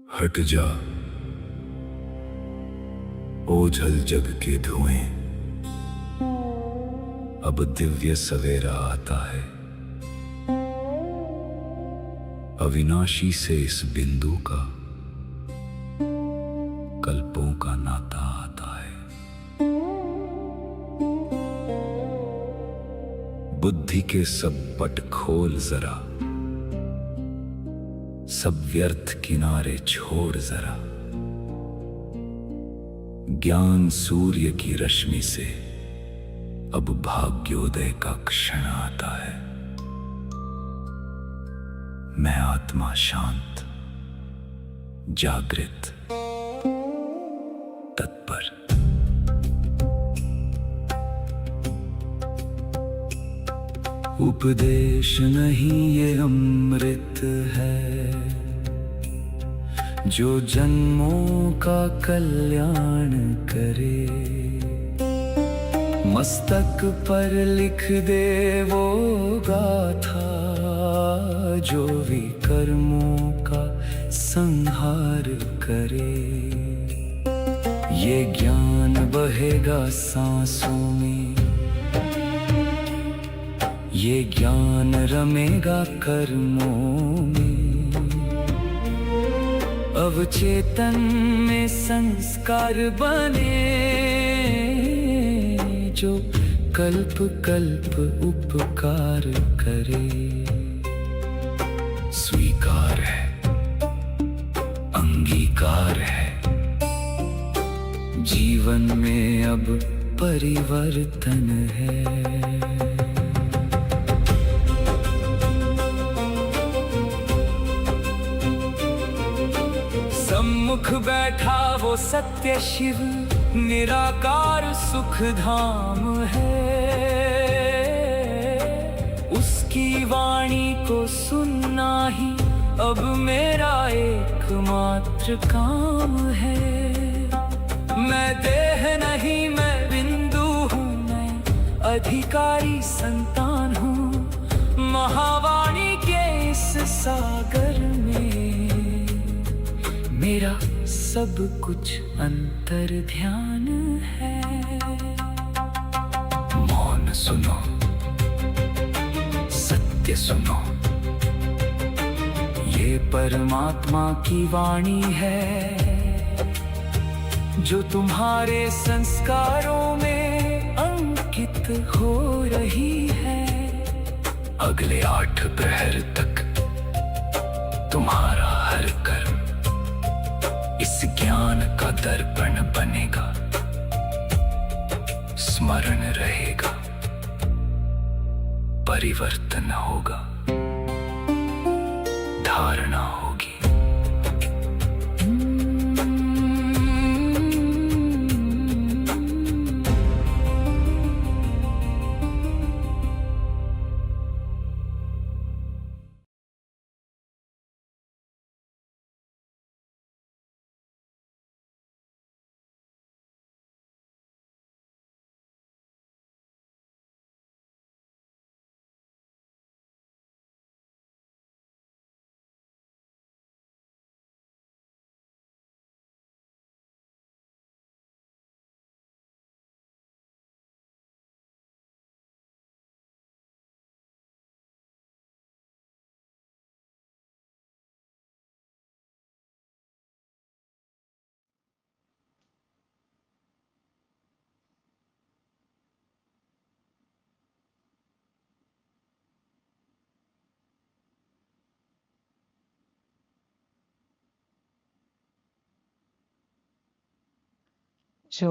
हट जा ओझल जग के धुएं, अब दिव्य सवेरा आता है। अविनाशी से इस बिंदु का कल्पों का नाता आता है। बुद्धि के सब पट खोल जरा, सब व्यर्थ किनारे छोड़ जरा। ज्ञान सूर्य की रश्मि से अब भाग्योदय का क्षण आता है। मैं आत्मा शांत, जागृत, तत्पर। उपदेश नहीं ये अमृत है, जो जन्मों का कल्याण करे। मस्तक पर लिख दे वो गाथा, जो विकर्मों का संहार करे। ये ज्ञान बहेगा सांसों में, ये ज्ञान रमेगा कर्मों में। अवचेतन में संस्कार बने, जो कल्प कल्प उपकार करे। स्वीकार है, अंगीकार है, जीवन में अब परिवर्तन है। सम्मुख बैठा वो सत्य शिव, निराकार सुख धाम है। उसकी वाणी को सुनना ही अब मेरा एकमात्र काम है। मैं देह नहीं, मैं बिंदु हूँ, मैं अधिकारी संतान हूँ। महावाणी के इस सागर में मेरा सब कुछ अंतर ध्यान है। मौन सुनो, सत्य सुनो, ये परमात्मा की वाणी है, जो तुम्हारे संस्कारों में अंकित हो रही है। अगले 8 प्रहर तक तुम्हारा हर कर्म इस ज्ञान का दर्पण बनेगा, स्मरण रहेगा, परिवर्तन होगा, धारणा होगी। जो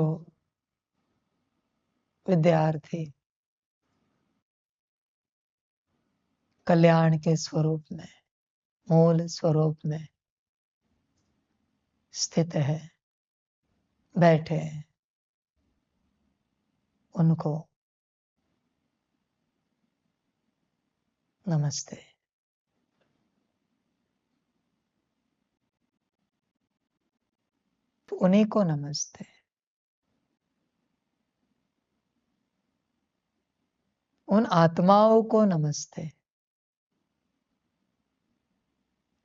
विद्यार्थी कल्याण के स्वरूप में, मूल स्वरूप में स्थित है, बैठे हैं, उनको नमस्ते। तो उन्हीं को नमस्ते। उन आत्माओं को नमस्ते।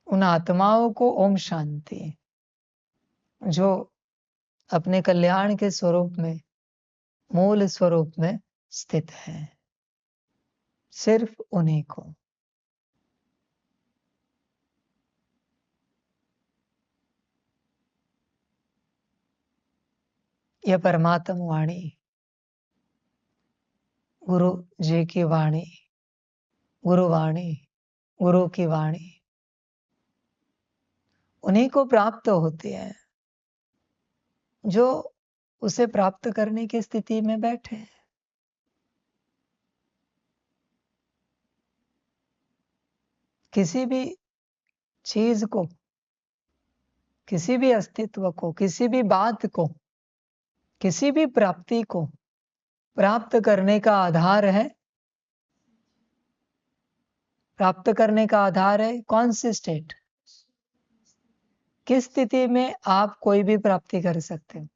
उन आत्माओं को ओम शांति। जो अपने कल्याण के स्वरूप में, मूल स्वरूप में स्थित है, सिर्फ उन्हीं को। यह परमात्म वाणी, गुरु जी की वाणी, गुरुवाणी, गुरु की वाणी, उन्हीं को प्राप्त होती है जो उसे प्राप्त करने की स्थिति में बैठे हैं। किसी भी चीज को, किसी भी अस्तित्व को, किसी भी बात को, किसी भी प्राप्ति को प्राप्त करने का आधार है, प्राप्त करने का आधार है कौन सी स्टेट? किस स्थिति में आप कोई भी प्राप्ति कर सकते हो?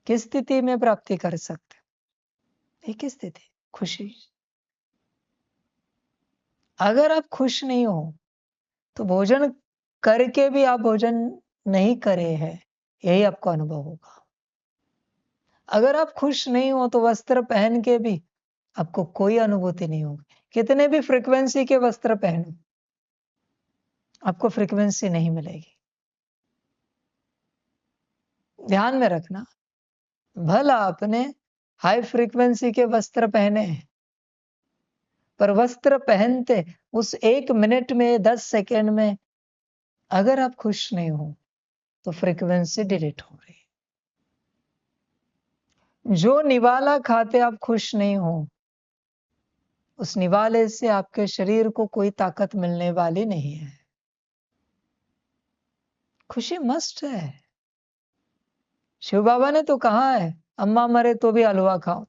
किस स्थिति में प्राप्ति कर सकते हो? एक ही स्थिति, खुशी। अगर आप खुश नहीं हो तो भोजन करके भी आप भोजन नहीं करे हैं, यही आपको अनुभव होगा। अगर आप खुश नहीं हो तो वस्त्र पहन के भी आपको कोई अनुभूति नहीं होगी। कितने भी फ्रीक्वेंसी के वस्त्र पहनो, आपको फ्रीक्वेंसी नहीं मिलेगी। ध्यान में रखना, भला आपने हाई फ्रीक्वेंसी के वस्त्र पहने हैं, पर वस्त्र पहनते उस 1 मिनट में, 10 सेकेंड में अगर आप खुश नहीं हो तो फ्रीक्वेंसी डिलीट हो रही। जो निवाला खाते आप खुश नहीं हो, उस निवाले से आपके शरीर को कोई ताकत मिलने वाली नहीं है। खुशी मस्ट है। शिव बाबा ने तो कहा है, अम्मा मरे तो भी हलवा खाओ।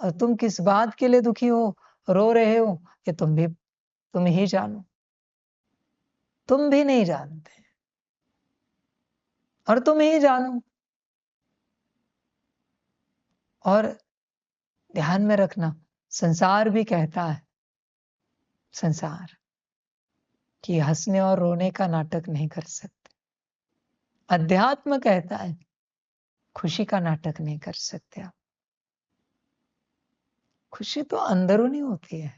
और तुम किस बात के लिए दुखी हो, रो रहे हो, ये तुम ही जानो। तुम भी नहीं जानते और तुम ही जानो। और ध्यान में रखना, संसार भी कहता है, संसार, कि हंसने और रोने का नाटक नहीं कर सकते। अध्यात्म कहता है खुशी का नाटक नहीं कर सकते आप। खुशी तो अंदरूनी होती है।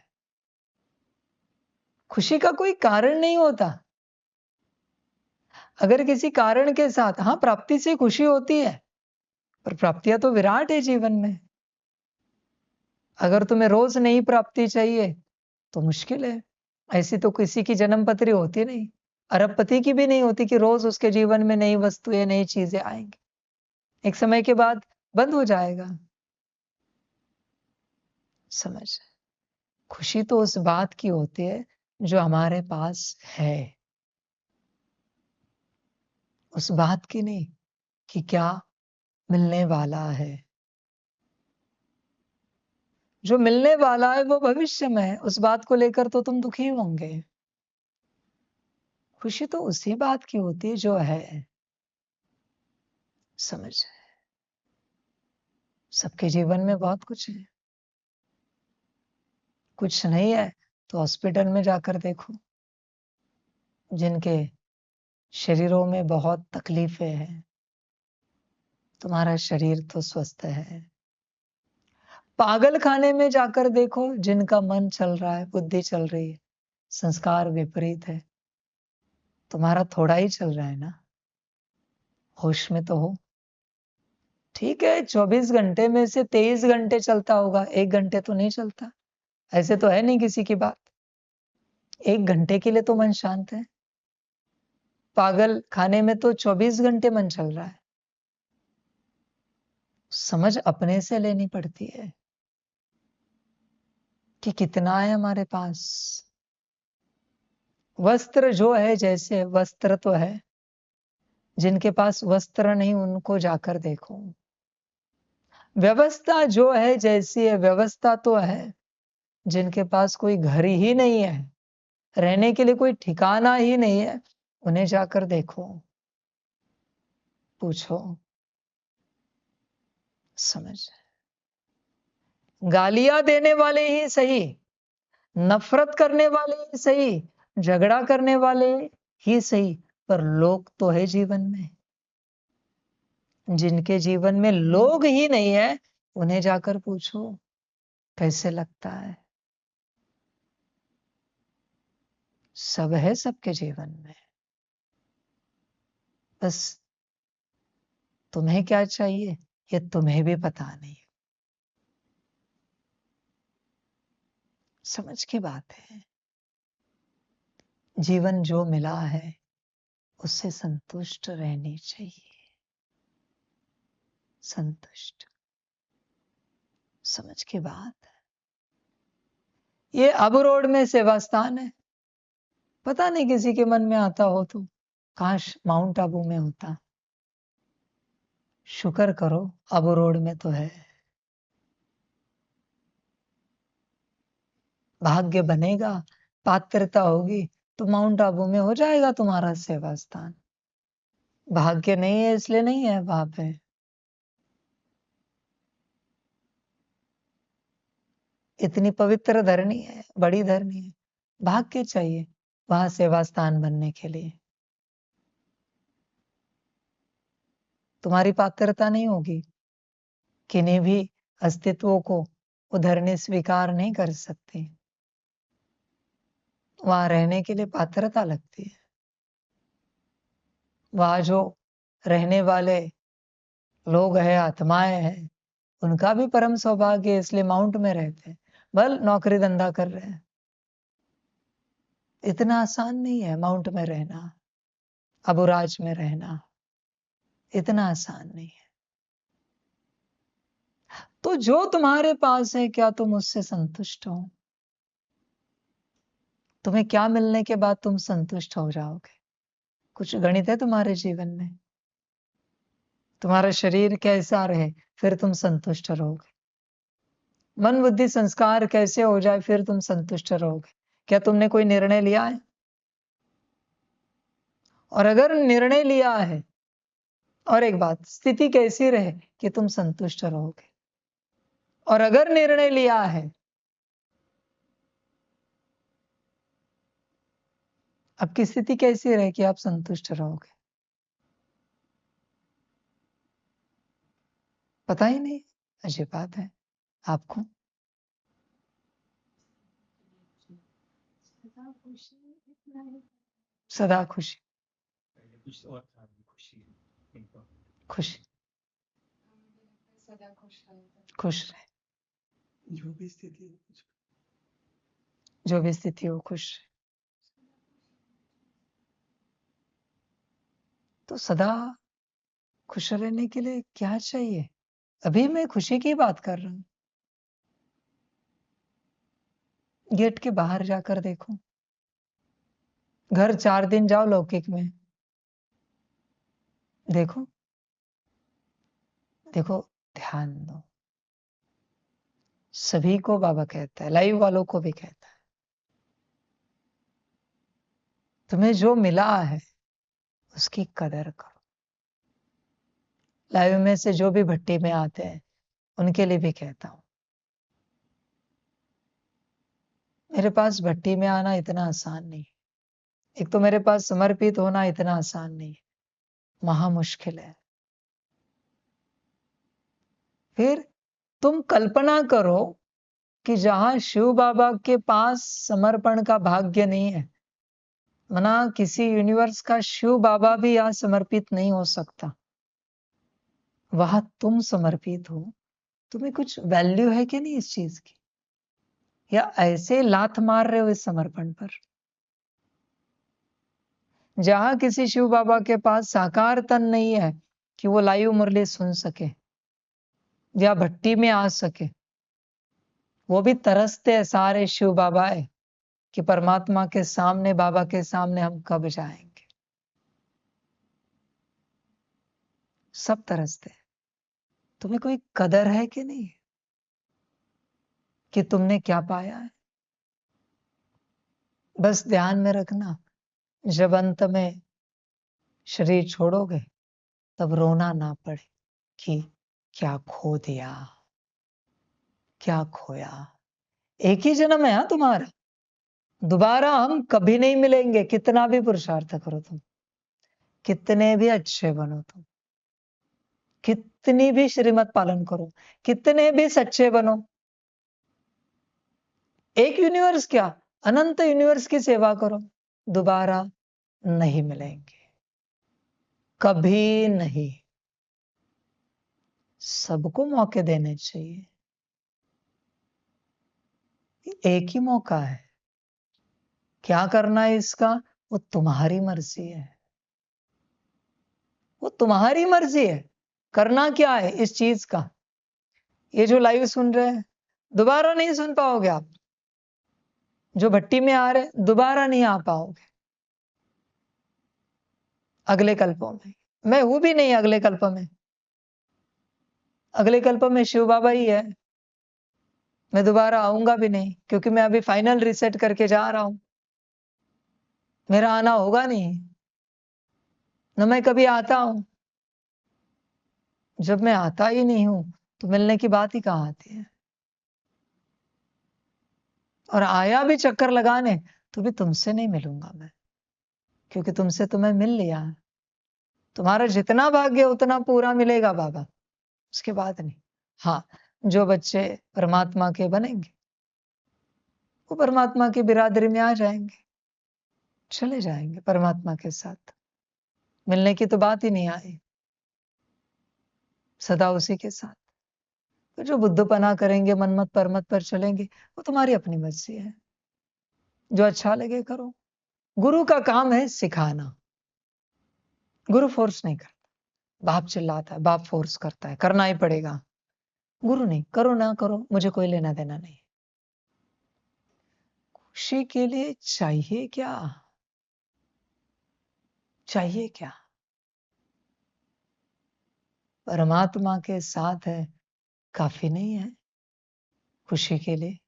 खुशी का कोई कारण नहीं होता। अगर किसी कारण के साथ, हाँ, प्राप्ति से खुशी होती है, पर प्राप्तियां तो विराट है जीवन में। अगर तुम्हें रोज नई प्राप्ति चाहिए तो मुश्किल है। ऐसी तो किसी की जन्म पत्री होती नहीं, अरबपति की भी नहीं होती कि रोज उसके जीवन में नई वस्तुएं, नई चीजें आएंगी। एक समय के बाद बंद हो जाएगा। समझ, खुशी तो उस बात की होती है जो हमारे पास है, उस बात की नहीं कि क्या मिलने वाला है। जो मिलने वाला है वो भविष्य में है, उस बात को लेकर तो तुम दुखी होंगे। खुशी तो उसी बात की होती है जो है। समझ, सबके जीवन में बहुत कुछ है, कुछ नहीं है तो हॉस्पिटल में जाकर देखो। जिनके शरीरों में बहुत तकलीफें हैं, तुम्हारा शरीर तो स्वस्थ है। पागल खाने में जाकर देखो, जिनका मन चल रहा है, बुद्धि चल रही है, संस्कार विपरीत है। तुम्हारा थोड़ा ही चल रहा है ना, होश में तो हो। ठीक है, 24 घंटे में से 23 घंटे चलता होगा, 1 घंटे तो नहीं चलता। ऐसे तो है नहीं किसी की बात। 1 घंटे के लिए तो मन शांत है। पागल खाने में तो 24 घंटे मन चल रहा है। समझ अपने से लेनी पड़ती है कि कितना है हमारे पास। वस्त्र जो है, जैसे वस्त्र तो है, जिनके पास वस्त्र नहीं उनको जाकर देखो। व्यवस्था जो है जैसी है, व्यवस्था तो है, जिनके पास कोई घर ही नहीं है, रहने के लिए कोई ठिकाना ही नहीं है, उन्हें जाकर देखो, पूछो। समझ, गालियां देने वाले ही सही, नफरत करने वाले ही सही, झगड़ा करने वाले ही सही, पर लोग तो है जीवन में। जिनके जीवन में लोग ही नहीं है, उन्हें जाकर पूछो कैसे लगता है। सब है सबके जीवन में, बस तुम्हें क्या चाहिए ये तुम्हें भी पता नहीं। समझ की बात है। जीवन जो मिला है उससे संतुष्ट रहनी चाहिए। संतुष्ट, समझ की बात है। ये अबू रोड में सेवा स्थान है। पता नहीं किसी के मन में आता हो तो काश माउंट आबू में होता। शुक्र करो अबू रोड में तो है। भाग्य बनेगा, पात्रता होगी तो माउंट आबू में हो जाएगा तुम्हारा सेवा स्थान। भाग्य नहीं है इसलिए नहीं है वहां पे। इतनी पवित्र धरनी है, बड़ी धरनी है, भाग्य चाहिए वहां सेवा स्थान बनने के लिए। तुम्हारी पात्रता नहीं होगी, किन्हीं भी अस्तित्वों को वो धरनी स्वीकार नहीं कर सकती। वहां रहने के लिए पात्रता लगती है। वहां जो रहने वाले लोग हैं, आत्माएं हैं, उनका भी परम सौभाग्य है, इसलिए माउंट में रहते हैं। बल नौकरी धंधा कर रहे हैं। इतना आसान नहीं है माउंट में रहना, अबुराज में रहना इतना आसान नहीं है। तो जो तुम्हारे पास है क्या तुम उससे संतुष्ट हो? तुम्हें क्या मिलने के बाद तुम संतुष्ट हो जाओगे? कुछ गणित है तुम्हारे जीवन में? तुम्हारा शरीर कैसा रहे फिर तुम संतुष्ट रहोगे? मन बुद्धि संस्कार कैसे हो जाए फिर तुम संतुष्ट रहोगे? क्या तुमने कोई निर्णय लिया है? और अगर निर्णय लिया है, और एक बात, स्थिति कैसी रहे कि तुम संतुष्ट रहोगे? और अगर निर्णय लिया है, आपकी स्थिति कैसी रहे कि आप संतुष्ट रहोगे? पता ही नहीं। अजीब बात है। आपको सदा खुशी, खुशी, खुश रहे, जो भी स्थिति हो खुश रहे। तो सदा खुश रहने के लिए क्या चाहिए? अभी मैं खुशी की बात कर रहा हूं। गेट के बाहर जाकर देखो, घर 4 दिन जाओ लौकिक में, देखो देखो, ध्यान दो। सभी को बाबा कहता है, लाइव वालों को भी कहता है, तुम्हें जो मिला है उसकी कदर करो। लाइव में से जो भी भट्टी में आते हैं उनके लिए भी कहता हूं, मेरे पास भट्टी में आना इतना आसान नहीं। एक तो मेरे पास समर्पित होना इतना आसान नहीं, महा मुश्किल है। फिर तुम कल्पना करो कि जहां शिव बाबा के पास समर्पण का भाग्य नहीं है, मना किसी यूनिवर्स का शिव बाबा भी यहां समर्पित नहीं हो सकता, वहां तुम समर्पित हो, तुम्हें कुछ वैल्यू है कि नहीं इस चीज की? या ऐसे लात मार रहे हो इस समर्पण पर? जहां किसी शिव बाबा के पास साकार तन नहीं है कि वो लाइव मुरली सुन सके या भट्टी में आ सके, वो भी तरसते हैं सारे शिव बाबा है कि परमात्मा के सामने, बाबा के सामने हम कब जाएंगे। सब तरसते हैं। तुम्हें कोई कदर है कि नहीं कि तुमने क्या पाया है? बस ध्यान में रखना, जब अंत में शरीर छोड़ोगे तब रोना ना पड़े कि क्या खो दिया, क्या खोया। एक ही जन्म है हाँ तुम्हारा, दोबारा हम कभी नहीं मिलेंगे, कितना भी पुरुषार्थ करो तुम। कितने भी अच्छे बनो तुम, कितनी भी श्रीमत पालन करो, कितने भी सच्चे बनो, एक यूनिवर्स क्या, अनंत यूनिवर्स की सेवा करो, दोबारा नहीं मिलेंगे, कभी नहीं। सबको मौके देने चाहिए, एक ही मौका है। क्या करना है इसका, वो तुम्हारी मर्जी है, वो तुम्हारी मर्जी है। करना क्या है इस चीज का, ये जो लाइव सुन रहे हैं दोबारा नहीं सुन पाओगे आप, जो भट्टी में आ रहे दोबारा नहीं आ पाओगे अगले कल्पों में। मैं हूं भी नहीं अगले कल्प में, अगले कल्प में शिव बाबा ही है। मैं दोबारा आऊंगा भी नहीं, क्योंकि मैं अभी फाइनल रिसेट करके जा रहा हूं, मेरा आना होगा नहीं, न मैं कभी आता हूं। जब मैं आता ही नहीं हूं तो मिलने की बात ही कहां आती है। और आया भी चक्कर लगाने तो भी तुमसे नहीं मिलूंगा मैं, क्योंकि तुमसे तो मैं मिल लिया। तुम्हारा जितना भाग्य उतना पूरा मिलेगा बाबा, उसके बाद नहीं। हाँ, जो बच्चे परमात्मा के बनेंगे वो परमात्मा की बिरादरी में आ जाएंगे, चले जाएंगे परमात्मा के साथ। मिलने की तो बात ही नहीं आई, सदा उसी के साथ। तो जो बुद्धपना करेंगे, मनमत परमत पर चलेंगे, वो तुम्हारी अपनी मर्जी है, जो अच्छा लगे करो। गुरु का काम है सिखाना, गुरु फोर्स नहीं करता। बाप चिल्लाता है, बाप फोर्स करता है, करना ही पड़ेगा। गुरु नहीं, करो ना करो मुझे कोई लेना देना नहीं। खुशी के लिए चाहिए क्या, चाहिए क्या, परमात्मा के साथ है काफी नहीं है खुशी के लिए।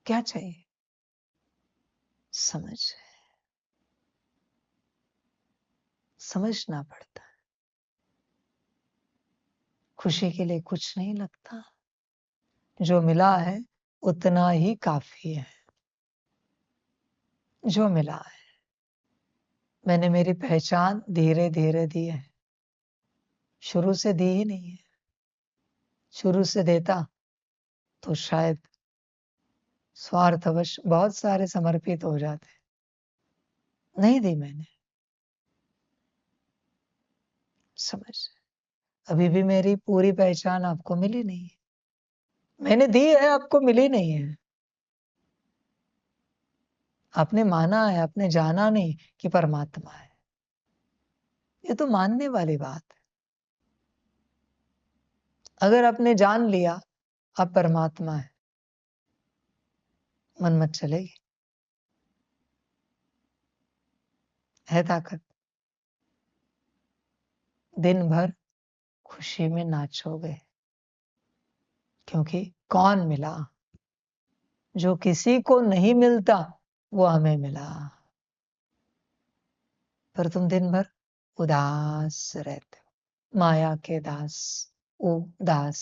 क्या चाहिए, समझ, समझना पड़ता है। खुशी के लिए कुछ नहीं लगता, जो मिला है उतना ही काफी है। जो मिला है, मैंने मेरी पहचान धीरे धीरे दी है, शुरू से दी ही नहीं है। शुरू से देता तो शायद स्वार्थवश बहुत सारे समर्पित हो जाते, नहीं दी मैंने। समझ, अभी भी मेरी पूरी पहचान आपको मिली नहीं है, मैंने दी है आपको मिली नहीं है। आपने माना है, आपने जाना नहीं कि परमात्मा है, ये तो मानने वाली बात है। अगर आपने जान लिया आप परमात्मा है, मन मत चलेगी, है ताकत। दिन भर खुशी में नाचोगे, क्योंकि कौन मिला, जो किसी को नहीं मिलता वो हमें मिला। पर तुम दिन भर उदास रहते हो, माया के दास, उदास।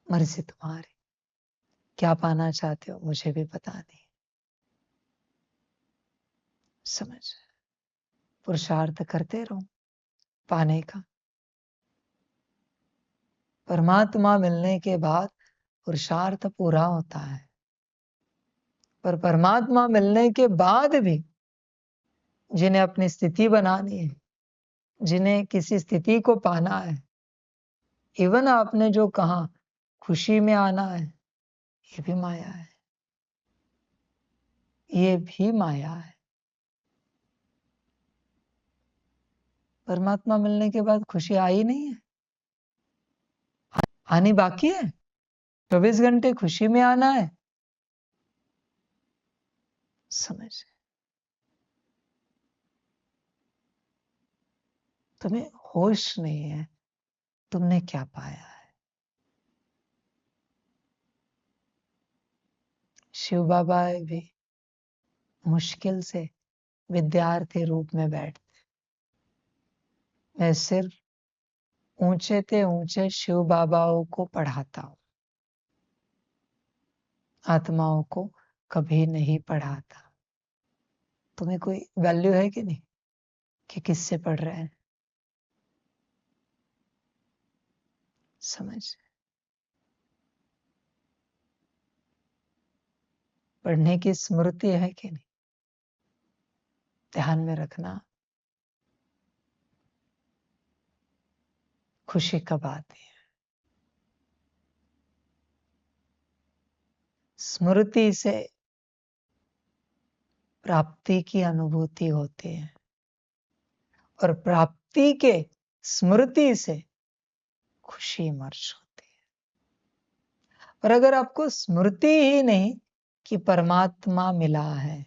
मर्जी तुम्हारी, क्या पाना चाहते हो मुझे भी पता नहीं। समझ, पुरुषार्थ करते रहो पाने का। परमात्मा मिलने के बाद पुरुषार्थ पूरा होता है, पर परमात्मा मिलने के बाद भी जिन्हें अपनी स्थिति बनानी है, जिन्हें किसी स्थिति को पाना है, इवन आपने जो कहा खुशी में आना है, ये भी माया है, ये भी माया है। परमात्मा मिलने के बाद खुशी आई नहीं है, आनी बाकी है। 24 घंटे खुशी में आना है। समझ, तुम्हें होश नहीं है तुमने क्या पाया है। शिव बाबा भी मुश्किल से विद्यार्थी रूप में बैठते, मैं सिर्फ ऊंचे ते ऊंचे शिव बाबाओं को पढ़ाता हूं, आत्माओं को कभी नहीं पढ़ाता। तुम्हें कोई वैल्यू है कि नहीं कि किससे पढ़ रहे हैं? समझ, पढ़ने की स्मृति है कि नहीं, ध्यान में रखना। खुशी कब आती है? स्मृति से प्राप्ति की अनुभूति होती है और प्राप्ति के स्मृति से खुशी इमर्ज होती है। और अगर आपको स्मृति ही नहीं कि परमात्मा मिला है,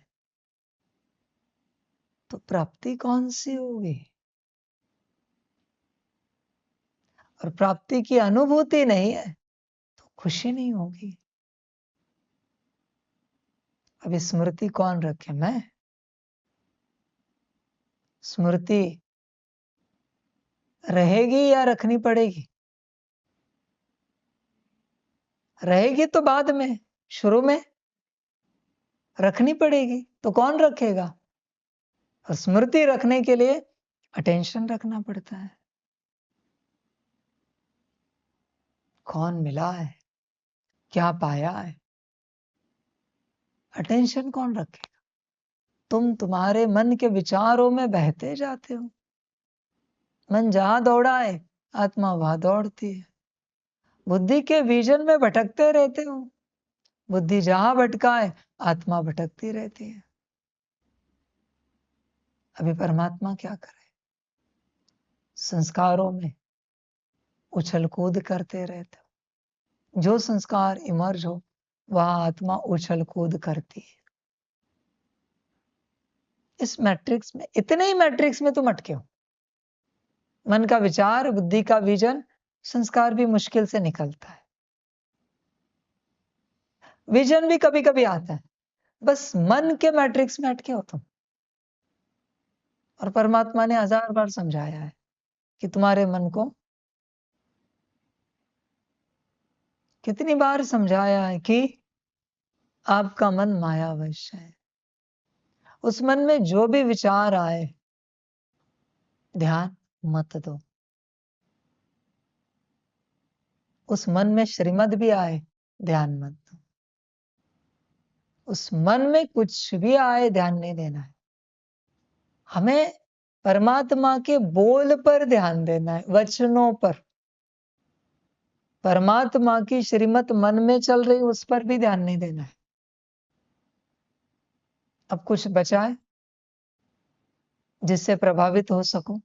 तो प्राप्ति कौन सी होगी? और प्राप्ति की अनुभूति नहीं है तो खुशी नहीं होगी। अब स्मृति कौन रखे? मैं? स्मृति रहेगी या रखनी पड़ेगी? रहेगी तो बाद में, शुरू में रखनी पड़ेगी। तो कौन रखेगा? और स्मृति रखने के लिए अटेंशन रखना पड़ता है। कौन मिला है, क्या पाया है, अटेंशन कौन रखेगा? तुम तुम्हारे मन के विचारों में बहते जाते हो। मन जहां दौड़ा है, आत्मा वहां दौड़ती है। बुद्धि के विजन में भटकते रहते हो। बुद्धि जहां भटका है, आत्मा भटकती रहती है। अभी परमात्मा क्या करे? संस्कारों में उछल कूद करते रहते हो। जो संस्कार इमर्ज हो, वहां आत्मा उछल कूद करती है। इस मैट्रिक्स में, इतने ही मैट्रिक्स में तुम अटके हो। मन का विचार, बुद्धि का विजन, संस्कार भी मुश्किल से निकलता है। विजन भी कभी कभी आता है। बस मन के मैट्रिक्स में अटके हो तुम। और परमात्मा ने 1000 बार समझाया है कि तुम्हारे मन को, कितनी बार समझाया है कि आपका मन मायावश है। उस मन में जो भी विचार आए, ध्यान मत दो। उस मन में श्रीमत भी आए, ध्यान मत दो। उस मन में कुछ भी आए, ध्यान नहीं देना है। हमें परमात्मा के बोल पर ध्यान देना है, वचनों पर। परमात्मा की श्रीमत मन में चल रही, उस पर भी ध्यान नहीं देना है। अब कुछ बचा है जिससे प्रभावित हो सकूं?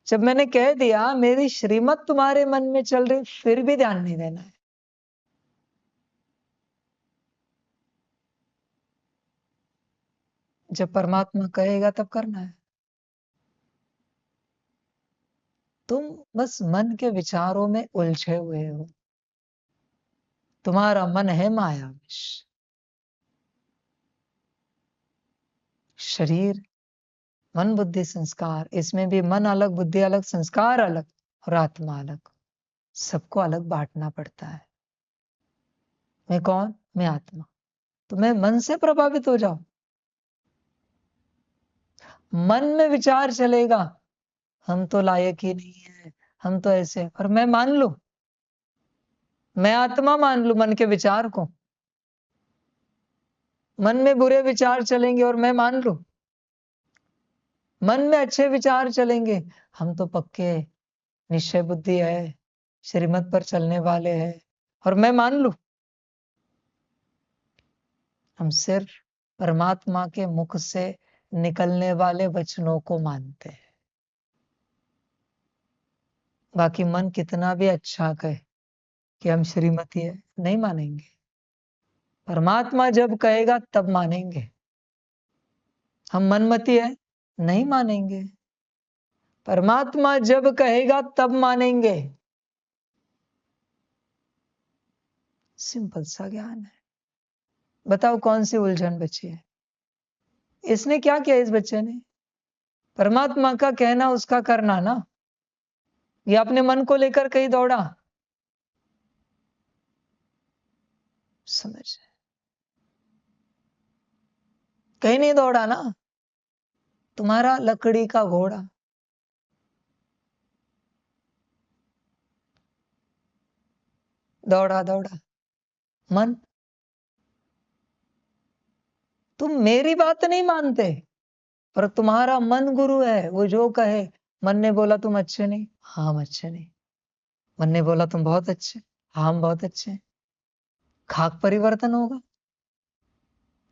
जब मैंने कह दिया मेरी श्रीमत तुम्हारे मन में चल रही, फिर भी ध्यान नहीं देना है। जब परमात्मा कहेगा तब करना है। तुम बस मन के विचारों में उलझे हुए हो। तुम्हारा मन है मायाविश। शरीर, मन, बुद्धि, संस्कार, इसमें भी मन अलग, बुद्धि अलग, संस्कार अलग और आत्मा अलग। सबको अलग बांटना पड़ता है। मैं कौन? मैं आत्मा। तो मैं मन से प्रभावित हो जाऊं। मन में विचार चलेगा, हम तो लायक ही नहीं है, हम तो ऐसे, और मैं मान लूं, मैं आत्मा मान लूं मन के विचार को। मन में बुरे विचार चलेंगे और मैं मान लूं। मन में अच्छे विचार चलेंगे, हम तो पक्के निश्चय बुद्धि है, श्रीमत पर चलने वाले हैं, और मैं मान लूं। हम सिर्फ परमात्मा के मुख से निकलने वाले वचनों को मानते हैं। बाकी मन कितना भी अच्छा कहे कि हम श्रीमती है, नहीं मानेंगे। परमात्मा जब कहेगा तब मानेंगे। हम मनमती है, नहीं मानेंगे। परमात्मा जब कहेगा तब मानेंगे। सिंपल सा ज्ञान है। बताओ कौन सी उलझन बची है? इसने क्या किया? इस बच्चे ने परमात्मा का कहना, उसका करना ना। ये अपने मन को लेकर कहीं दौड़ा? समझ, कहीं नहीं दौड़ा ना। तुम्हारा लकड़ी का घोड़ा दौड़ा दौड़ा, मन, तुम मेरी बात नहीं मानते, पर तुम्हारा मन गुरु है, वो जो कहे। मन ने बोला तुम अच्छे नहीं, हाँ हम अच्छे नहीं। मन ने बोला तुम बहुत अच्छे, हाँ हम बहुत अच्छे हैं। खाक परिवर्तन होगा।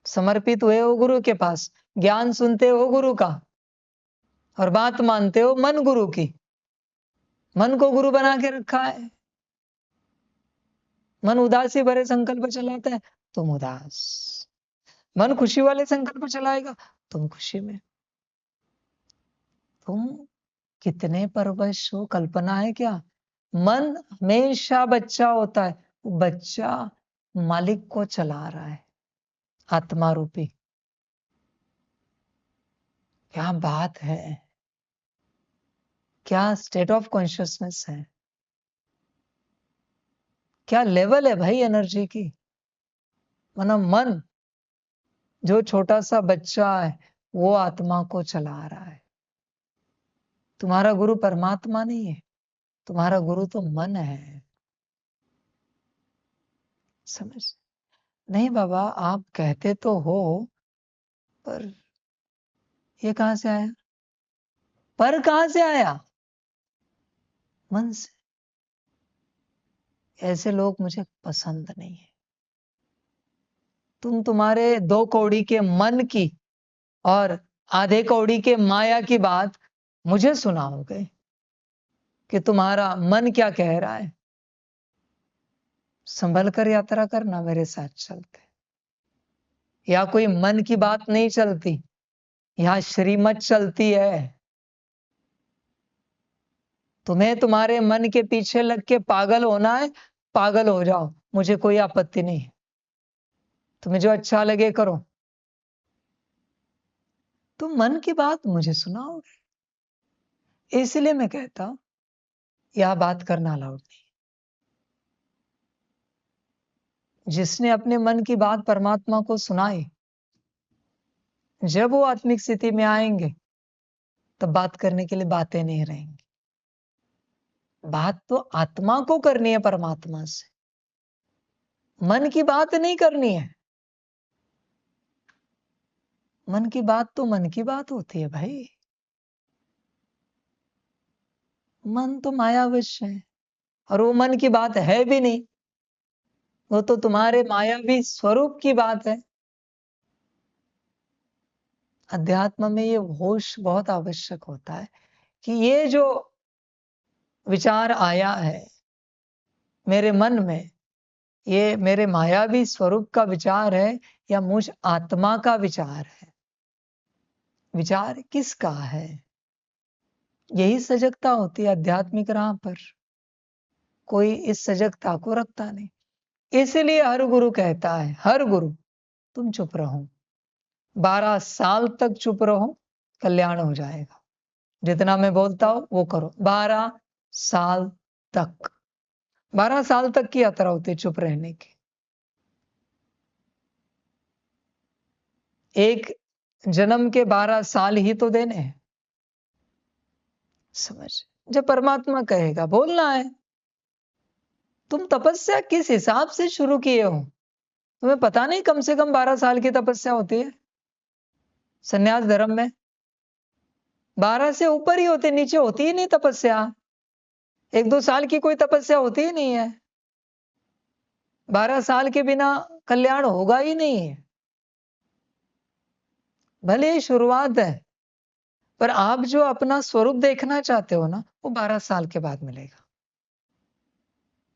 समर्पित हुए हो गुरु के पास, ज्ञान सुनते हो गुरु का, और बात मानते हो मन गुरु की। मन को गुरु बना के रखा है। मन उदासी भरे संकल्प चलाता है, तुम उदास। मन खुशी वाले संकल्प चलाएगा, तुम खुशी में। तुम कितने परवश हो, कल्पना है क्या? मन हमेशा बच्चा होता है, बच्चा मालिक को चला रहा है, आत्मा रूपी। क्या बात है, क्या स्टेट ऑफ कॉन्शियसनेस है, क्या लेवल है भाई एनर्जी की। मतलब मन जो छोटा सा बच्चा है, वो आत्मा को चला रहा है। तुम्हारा गुरु परमात्मा नहीं है, तुम्हारा गुरु तो मन है। समझ नहीं बाबा, आप कहते तो हो, पर ये कहां से आया? पर कहां से आया? मन से। ऐसे लोग मुझे पसंद नहीं है। तुम्हारे 2 कौड़ी के मन की और आधे कौड़ी के माया की बात मुझे सुनाओगे कि तुम्हारा मन क्या कह रहा है। संभल कर यात्रा करना, मेरे साथ चलते। या कोई मन की बात नहीं चलती, यहां श्रीमत चलती है। तुम्हें तुम्हारे मन के पीछे लग के पागल होना है, पागल हो जाओ, मुझे कोई आपत्ति नहीं है। तुम्हें जो अच्छा लगे करो। तुम मन की बात मुझे सुनाओगे, इसलिए मैं कहता हूं यह बात करना अलाउड नहीं। जिसने अपने मन की बात परमात्मा को सुनाई, जब वो आत्मिक स्थिति में आएंगे, तब बात करने के लिए बातें नहीं रहेंगी। बात तो आत्मा को करनी है परमात्मा से, मन की बात नहीं करनी है। मन की बात तो मन की बात होती है भाई। मन तो मायावश है, और वो मन की बात है भी नहीं, वो तो तुम्हारे मायावी स्वरूप की बात है। अध्यात्म में ये होश बहुत आवश्यक होता है कि ये जो विचार आया है मेरे मन में, ये मेरे मायावी स्वरूप का विचार है या मुझ आत्मा का विचार है। विचार किसका है? यही सजगता होती है आध्यात्मिक राह पर। कोई इस सजगता को रखता नहीं। इसलिए हर गुरु कहता है, हर गुरु, तुम चुप रहो, 12 साल तक चुप रहो, कल्याण हो जाएगा। जितना मैं बोलता हूं वो करो, 12 साल तक। 12 साल तक की यात्रा होती है चुप रहने की। एक जन्म के 12 साल ही तो देने हैं। समझ, जब परमात्मा कहेगा बोलना है। तुम तपस्या किस हिसाब से शुरू किए हो, तुम्हें पता नहीं? कम से कम 12 साल की तपस्या होती है संन्यास धर्म में। 12 से ऊपर ही होते, नीचे होती ही नहीं तपस्या। 1-2 साल की कोई तपस्या होती ही नहीं है। 12 साल के बिना कल्याण होगा ही नहीं है। भले ही शुरुआत है, पर आप जो अपना स्वरूप देखना चाहते हो ना, वो 12 साल के बाद मिलेगा।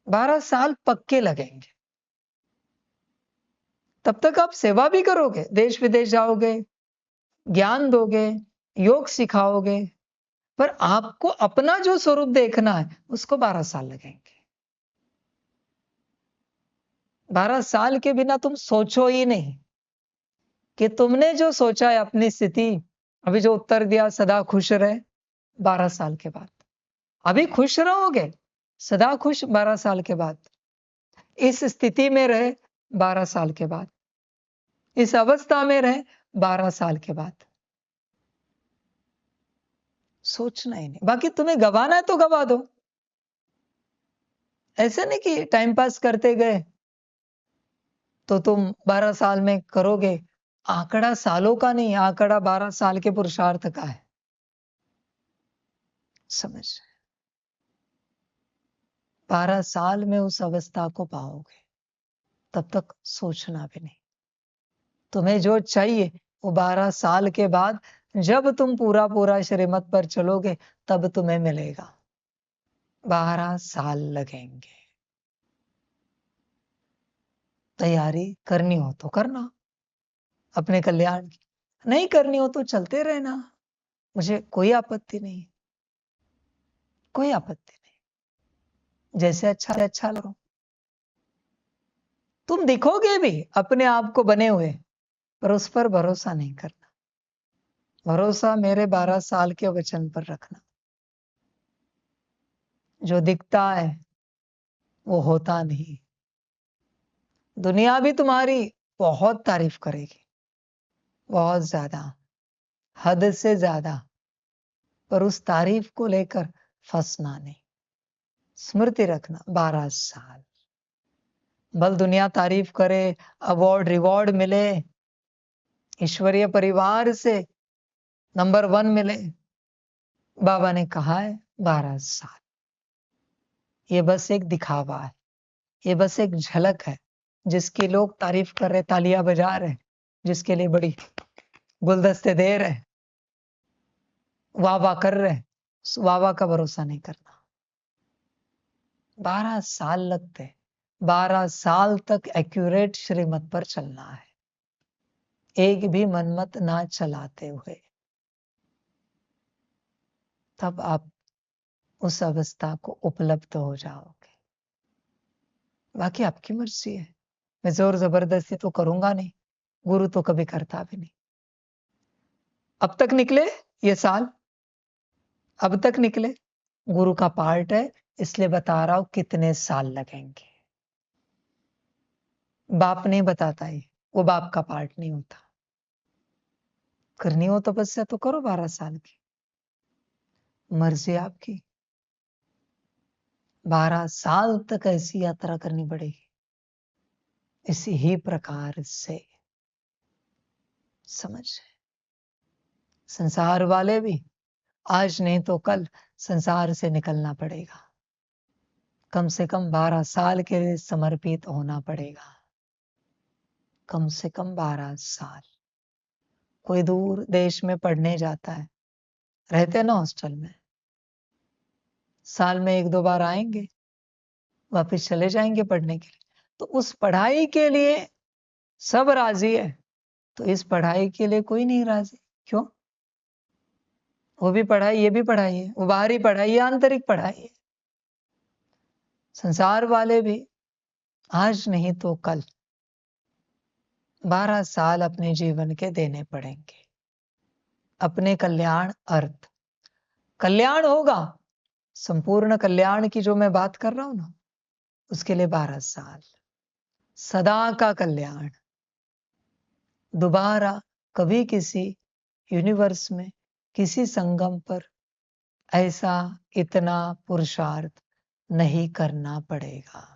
12 साल पक्के लगेंगे। तब तक आप सेवा भी करोगे, देश विदेश जाओगे, ज्ञान दोगे, योग सिखाओगे, पर आपको अपना जो स्वरूप देखना है उसको 12 साल लगेंगे। 12 साल के बिना तुम सोचो ही नहीं कि तुमने जो सोचा है अपनी स्थिति, अभी जो उत्तर दिया सदा खुश रहे, 12 साल के बाद अभी खुश रहोगे, सदा खुश 12 साल के बाद, इस स्थिति में रहे 12 साल के बाद, इस अवस्था में रहे 12 साल के बाद। सोचना ही नहीं। बाकी तुम्हें गवाना है तो गवा दो। ऐसे नहीं कि टाइम पास करते गए तो तुम 12 साल में करोगे। आंकड़ा सालों का नहीं, आंकड़ा 12 साल के पुरुषार्थ का है। समझ रहे? 12 साल में उस अवस्था को पाओगे, तब तक सोचना भी नहीं। तुम्हें जो चाहिए वो 12 साल के बाद जब तुम पूरा पूरा श्रीमत पर चलोगे तब तुम्हें मिलेगा। 12 साल लगेंगे। तैयारी करनी हो तो करना अपने कल्याण की, नहीं करनी हो तो चलते रहना। मुझे कोई आपत्ति नहीं, कोई आपत्ति नहीं। जैसे अच्छा लगे। तुम दिखोगे भी अपने आप को बने हुए, पर उस पर भरोसा नहीं करना। भरोसा मेरे 12 साल के वचन पर रखना। जो दिखता है वो होता नहीं। दुनिया भी तुम्हारी बहुत तारीफ करेगी, बहुत ज्यादा, हद से ज्यादा, पर उस तारीफ को लेकर फंसना नहीं। स्मृति रखना 12 साल। भल दुनिया तारीफ करे, अवार्ड रिवॉर्ड मिले, ईश्वरीय परिवार से नंबर 1 मिले, बाबा ने कहा है 12 साल। ये बस एक दिखावा है, ये बस एक झलक है। जिसकी लोग तारीफ कर रहे, तालियां बजा रहे, जिसके लिए बड़ी गुलदस्ते दे रहे, वाह वाह कर रहे, वाह वाह का भरोसा नहीं करना। 12 साल लगते, 12 साल तक एक्यूरेट श्रीमत पर चलना है, एक भी मनमत ना चलाते हुए। तब आप उस अवस्था को उपलब्ध हो जाओगे। बाकी आपकी मर्जी है। मैं जोर जबरदस्ती तो करूंगा नहीं, गुरु तो कभी करता भी नहीं। अब तक निकले ये साल, अब तक निकले, गुरु का पार्ट है, इसलिए बता रहा हूं कितने साल लगेंगे। बाप नहीं बताता है, वो बाप का पार्ट नहीं होता। करनी हो तपस्या तो करो 12 साल की, मर्जी आपकी। 12 साल तक ऐसी यात्रा करनी पड़ेगी, इसी ही प्रकार से। समझ? संसार वाले भी आज नहीं तो कल संसार से निकलना पड़ेगा। कम से कम 12 साल के लिए समर्पित होना पड़ेगा। कम से कम 12 साल। कोई दूर देश में पढ़ने जाता है, रहते हैं ना हॉस्टल में, साल में 1-2 बार आएंगे, वापस चले जाएंगे पढ़ने के लिए। तो उस पढ़ाई के लिए सब राजी है, तो इस पढ़ाई के लिए कोई नहीं राजी। क्यों? वो भी पढ़ाई, ये भी पढ़ाई है, वो बाहरी पढ़ाई, ये आंतरिक पढ़ाई है। संसार वाले भी आज नहीं तो कल 12 साल अपने जीवन के देने पड़ेंगे। अपने कल्याण अर्थ, कल्याण होगा, संपूर्ण कल्याण की जो मैं बात कर रहा हूं ना, उसके लिए 12 साल। सदा का कल्याण। दोबारा कभी किसी यूनिवर्स में, किसी संगम पर ऐसा इतना पुरुषार्थ नहीं करना पड़ेगा।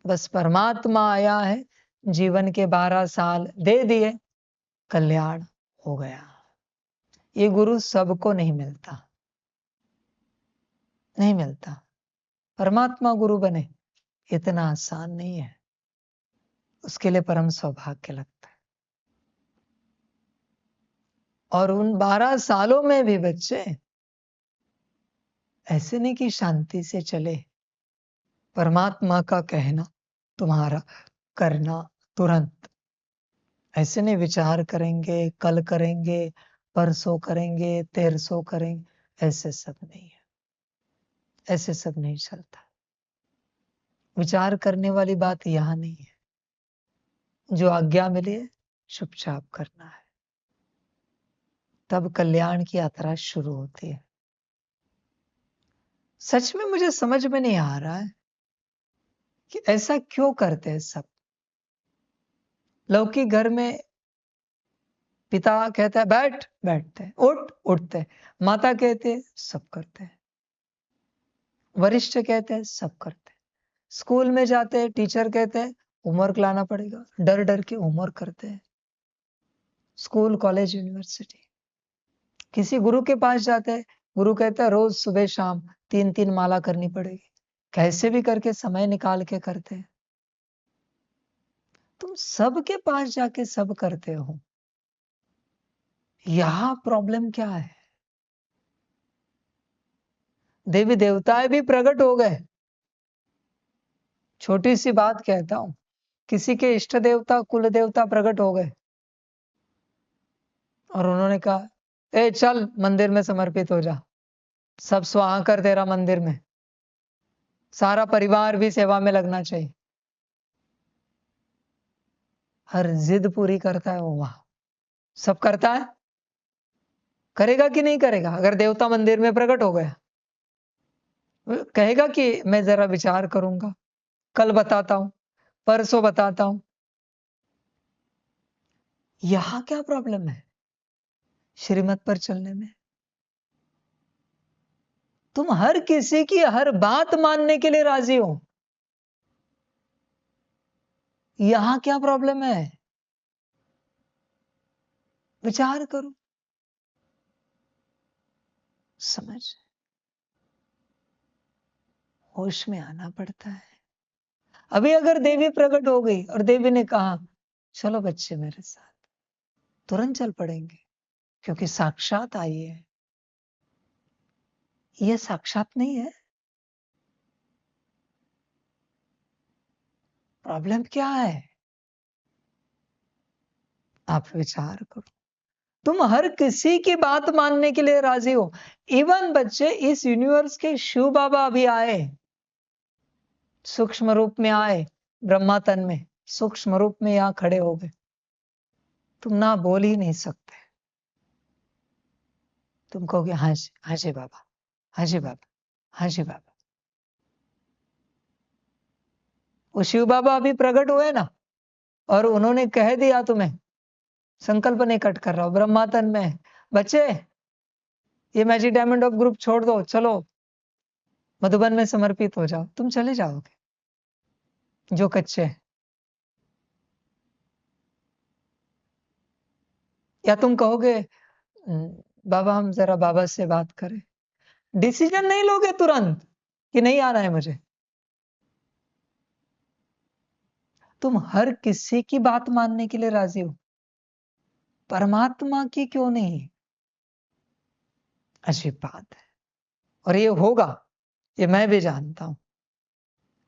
बस परमात्मा आया है, जीवन के 12 साल दे दिए, कल्याण हो गया। ये गुरु सबको नहीं मिलता, नहीं मिलता। परमात्मा गुरु बने इतना आसान नहीं है, उसके लिए परम सौभाग्य लगता है। और उन 12 सालों में भी बच्चे ऐसे नहीं कि शांति से चले। परमात्मा का कहना, तुम्हारा करना तुरंत। ऐसे नहीं विचार करेंगे, कल करेंगे, परसों करेंगे, तेरसों करेंगे, ऐसे सब नहीं है। ऐसे सब नहीं चलता। विचार करने वाली बात यहां नहीं है। जो आज्ञा मिली है चुपचाप करना है, तब कल्याण की यात्रा शुरू होती है। सच में मुझे समझ में नहीं आ रहा है कि ऐसा क्यों करते हैं सब। लौकिक घर में पिता कहता है बैठ, बैठते हैं, उठ, उठते हैं, माता कहते हैं, सब करते हैं, वरिष्ठ कहते हैं, सब करते हैं, स्कूल में जाते हैं, टीचर कहते हैं होमवर्क लाना पड़ेगा, डर डर के होमवर्क करते हैं, स्कूल, कॉलेज, यूनिवर्सिटी। किसी गुरु के पास जाते हैं, गुरु कहता है रोज सुबह शाम 3-3 माला करनी पड़ेगी, कैसे भी करके समय निकाल के करते हैं। तुम सबके पास जाके सब करते हो, यहां प्रॉब्लम क्या है? देवी देवताएं भी प्रकट हो गए। छोटी सी बात कहता हूं, किसी के इष्ट देवता, कुल देवता प्रकट हो गए और उन्होंने कहा ए चल मंदिर में समर्पित हो जा, सब स्वाहा कर तेरा मंदिर में, सारा परिवार भी सेवा में लगना चाहिए। हर जिद पूरी करता है वो, वहां सब करता है, करेगा कि नहीं करेगा? अगर देवता मंदिर में प्रकट हो गया, कहेगा कि मैं जरा विचार करूंगा, कल बताता हूं, परसों बताता हूं। यहां क्या प्रॉब्लम है श्रीमत पर चलने में? तुम हर किसी की हर बात मानने के लिए राजी हो, यहां क्या प्रॉब्लम है? विचार करो, समझ, होश में आना पड़ता है। अभी अगर देवी प्रकट हो गई और देवी ने कहा चलो बच्चे मेरे साथ, तुरंत चल पड़ेंगे, क्योंकि साक्षात आई है। ये साक्षात नहीं है। प्रॉब्लम क्या है? आप विचार करो। तुम हर किसी की बात मानने के लिए राजी हो। इवन बच्चे, इस यूनिवर्स के शिव बाबा अभी आए, सूक्ष्म रूप में आए, ब्रह्मा तन में सूक्ष्म रूप में यहां खड़े हो गए। तुम ना बोल ही नहीं सकते। तुम कहोगे हाँ जी, हाँ जी बाबा, हाँ जी बाबा, हाँ जी बाबा। वो शिव बाबा अभी प्रकट हुए ना, और उन्होंने कह दिया तुम्हें, संकल्प नहीं कट कर रहा हूं, ब्रह्मा तन में बच्चे ये मैजिक डायमंड ऑफ ग्रुप छोड़ दो, चलो मधुबन में समर्पित हो जाओ। तुम चले जाओगे जो कच्चे हैं। या तुम कहोगे बाबा हम जरा बाबा से बात करें। डिसीजन नहीं लोगे तुरंत कि नहीं आना है मुझे। तुम हर किसी की बात मानने के लिए राजी हो, परमात्मा की क्यों नहीं? अजीब बात है। और ये होगा, ये मैं भी जानता हूं।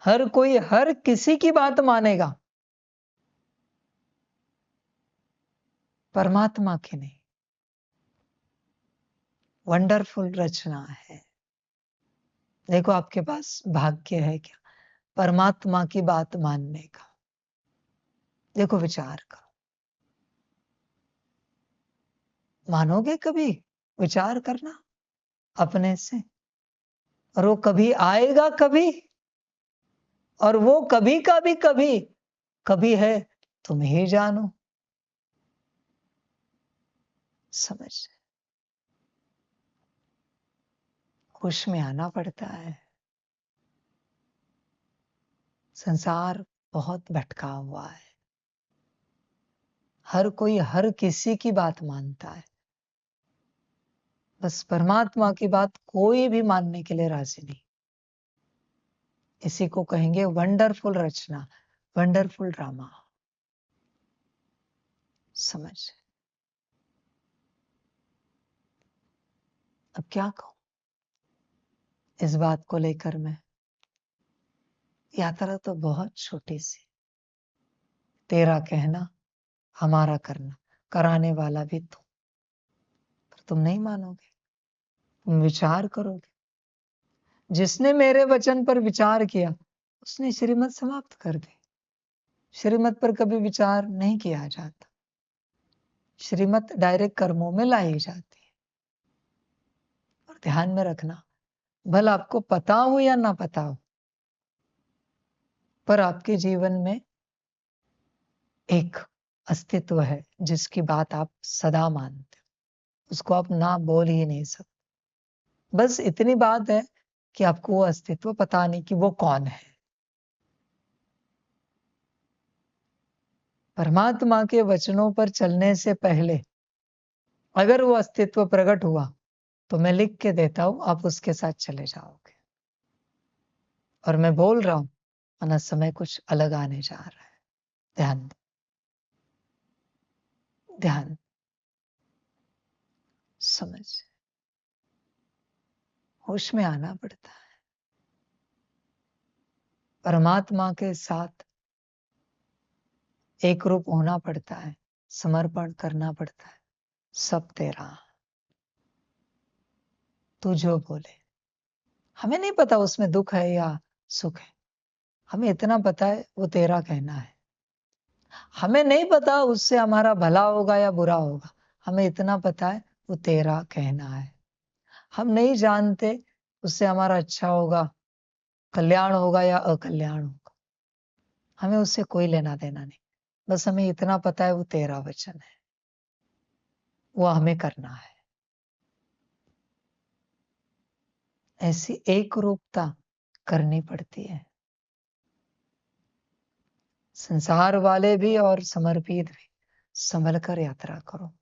हर कोई हर किसी की बात मानेगा, परमात्मा की नहीं। वंडरफुल रचना है। देखो आपके पास भाग्य है क्या, परमात्मा की बात मानने का। देखो विचार करो, मानोगे कभी? विचार करना अपने से। और वो कभी आएगा कभी, और वो कभी का भी कभी कभी है, तुम ही जानो। समझ, होश में आना पड़ता है। संसार बहुत भटका हुआ है, हर कोई हर किसी की बात मानता है, बस परमात्मा की बात कोई भी मानने के लिए राजी नहीं। इसी को कहेंगे वंडरफुल रचना, वंडरफुल ड्रामा। समझ, अब क्या कहूं इस बात को लेकर मैं? यात्रा तो बहुत छोटी सी, तेरा कहना हमारा करना, कराने वाला भी तुम। पर तुम नहीं मानोगे, तुम विचार करोगे। जिसने मेरे वचन पर विचार किया उसने श्रीमत समाप्त कर दी। श्रीमत पर कभी विचार नहीं किया जाता, श्रीमत डायरेक्ट कर्मों में लाई जाती है। और ध्यान में रखना, भला आपको पता हो या ना पता हो, पर आपके जीवन में एक अस्तित्व है जिसकी बात आप सदा मानते हो, उसको आप ना बोल ही नहीं सकते। बस इतनी बात है कि आपको वो अस्तित्व पता नहीं कि वो कौन है। परमात्मा के वचनों पर चलने से पहले अगर वो अस्तित्व प्रकट हुआ तो मैं लिख के देता हूं, आप उसके साथ चले जाओगे। और मैं बोल रहा हूं, वरना समय कुछ अलग आने जा रहा है। ध्यान, ध्यान, समझ, होश में आना पड़ता है। परमात्मा के साथ एक रूप होना पड़ता है, समर्पण करना पड़ता है। सब तेरा, तू जो बोले। हमें नहीं पता उसमें दुख है या सुख है, हमें इतना पता है वो तेरा कहना है। हमें नहीं पता उससे हमारा भला होगा या बुरा होगा, हमें इतना पता है वो तेरा कहना है। हम नहीं जानते उससे हमारा अच्छा होगा, कल्याण होगा या अकल्याण होगा, हमें उससे कोई लेना देना नहीं। बस हमें इतना पता है वो तेरा वचन है, वो हमें करना है। ऐसी एक रूपता करनी पड़ती है। संसार वाले भी और समर्पित भी, संभल कर यात्रा करो।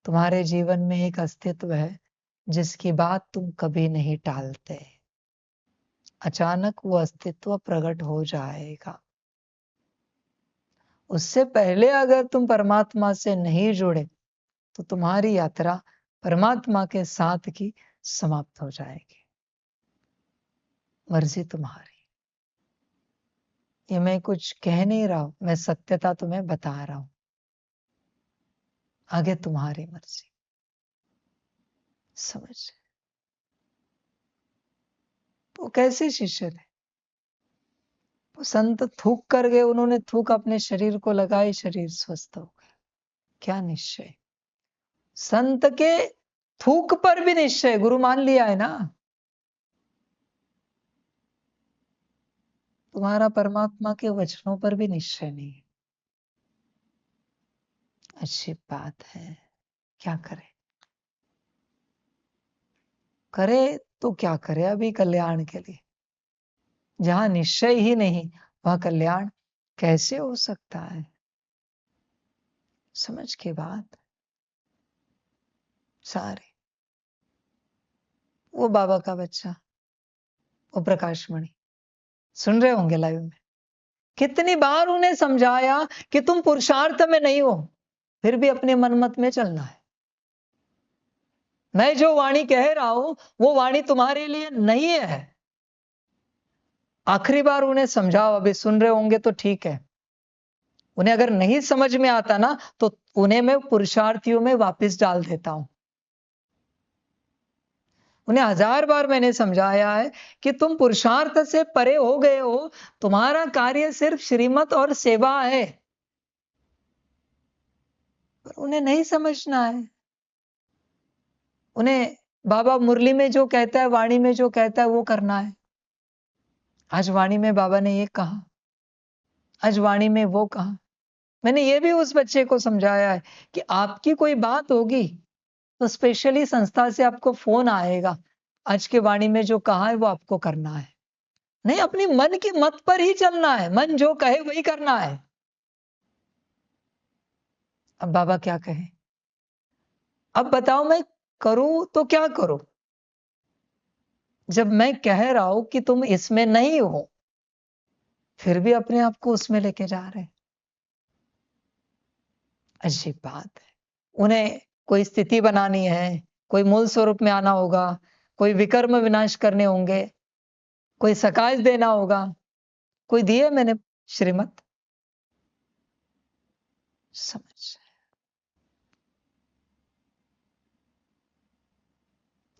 तुम्हारे जीवन में एक अस्तित्व है जिसकी बात तुम कभी नहीं टालते। अचानक वो अस्तित्व प्रकट हो जाएगा। उससे पहले अगर तुम परमात्मा से नहीं जुड़े तो तुम्हारी यात्रा परमात्मा के साथ की समाप्त हो जाएगी। मर्जी तुम्हारी। ये मैं कुछ कह नहीं रहा हूं, मैं सत्यता तुम्हें बता रहा हूं। आगे तुम्हारी मर्जी। समझ। वो कैसे शिष्य थे? वो संत थूक कर गए, उन्होंने थूक अपने शरीर को लगाई, शरीर स्वस्थ हो गया। क्या निश्चय! संत के थूक पर भी निश्चय, गुरु मान लिया है ना। तुम्हारा परमात्मा के वचनों पर भी निश्चय नहीं। अच्छी बात है, क्या करे? करे तो क्या करे अभी कल्याण के लिए? जहां निश्चय ही नहीं वहां कल्याण कैसे हो सकता है? समझ के बात सारे। वो बाबा का बच्चा, वो प्रकाश मणि, सुन रहे होंगे लाइव में। कितनी बार उन्हें समझाया कि तुम पुरुषार्थ में नहीं हो, फिर भी अपने मनमत में चलना है। मैं जो वाणी कह रहा हूं वो वाणी तुम्हारे लिए नहीं है। आखिरी बार उन्हें समझाओ, अभी सुन रहे होंगे तो ठीक है। उन्हें अगर नहीं समझ में आता ना तो उन्हें मैं पुरुषार्थियों में वापस डाल देता हूं। उन्हें 1000 बार मैंने समझाया है कि तुम पुरुषार्थ से परे हो गए हो, तुम्हारा कार्य सिर्फ श्रीमत और सेवा है। पर उन्हें नहीं समझना है। उन्हें बाबा मुरली में जो कहता है, वाणी में जो कहता है वो करना है। आज वाणी में बाबा ने ये कहा, आज वाणी में वो कहा। मैंने ये भी उस बच्चे को समझाया है कि आपकी कोई बात होगी तो स्पेशली संस्था से आपको फोन आएगा, आज के वाणी में जो कहा है वो आपको करना है। नहीं, अपनी मन की मत पर ही चलना है, मन जो कहे वही करना है। अब बाबा क्या कहे? अब बताओ मैं करूं तो क्या करूं? जब मैं कह रहा हूं कि तुम इसमें नहीं हो, फिर भी अपने आप को उसमें लेके जा रहे हैं। अजीब बात है। उन्हें कोई स्थिति बनानी है, कोई मूल स्वरूप में आना होगा, कोई विकर्म विनाश करने होंगे, कोई सकाश देना होगा। कोई दिए मैंने श्रीमत? समझ।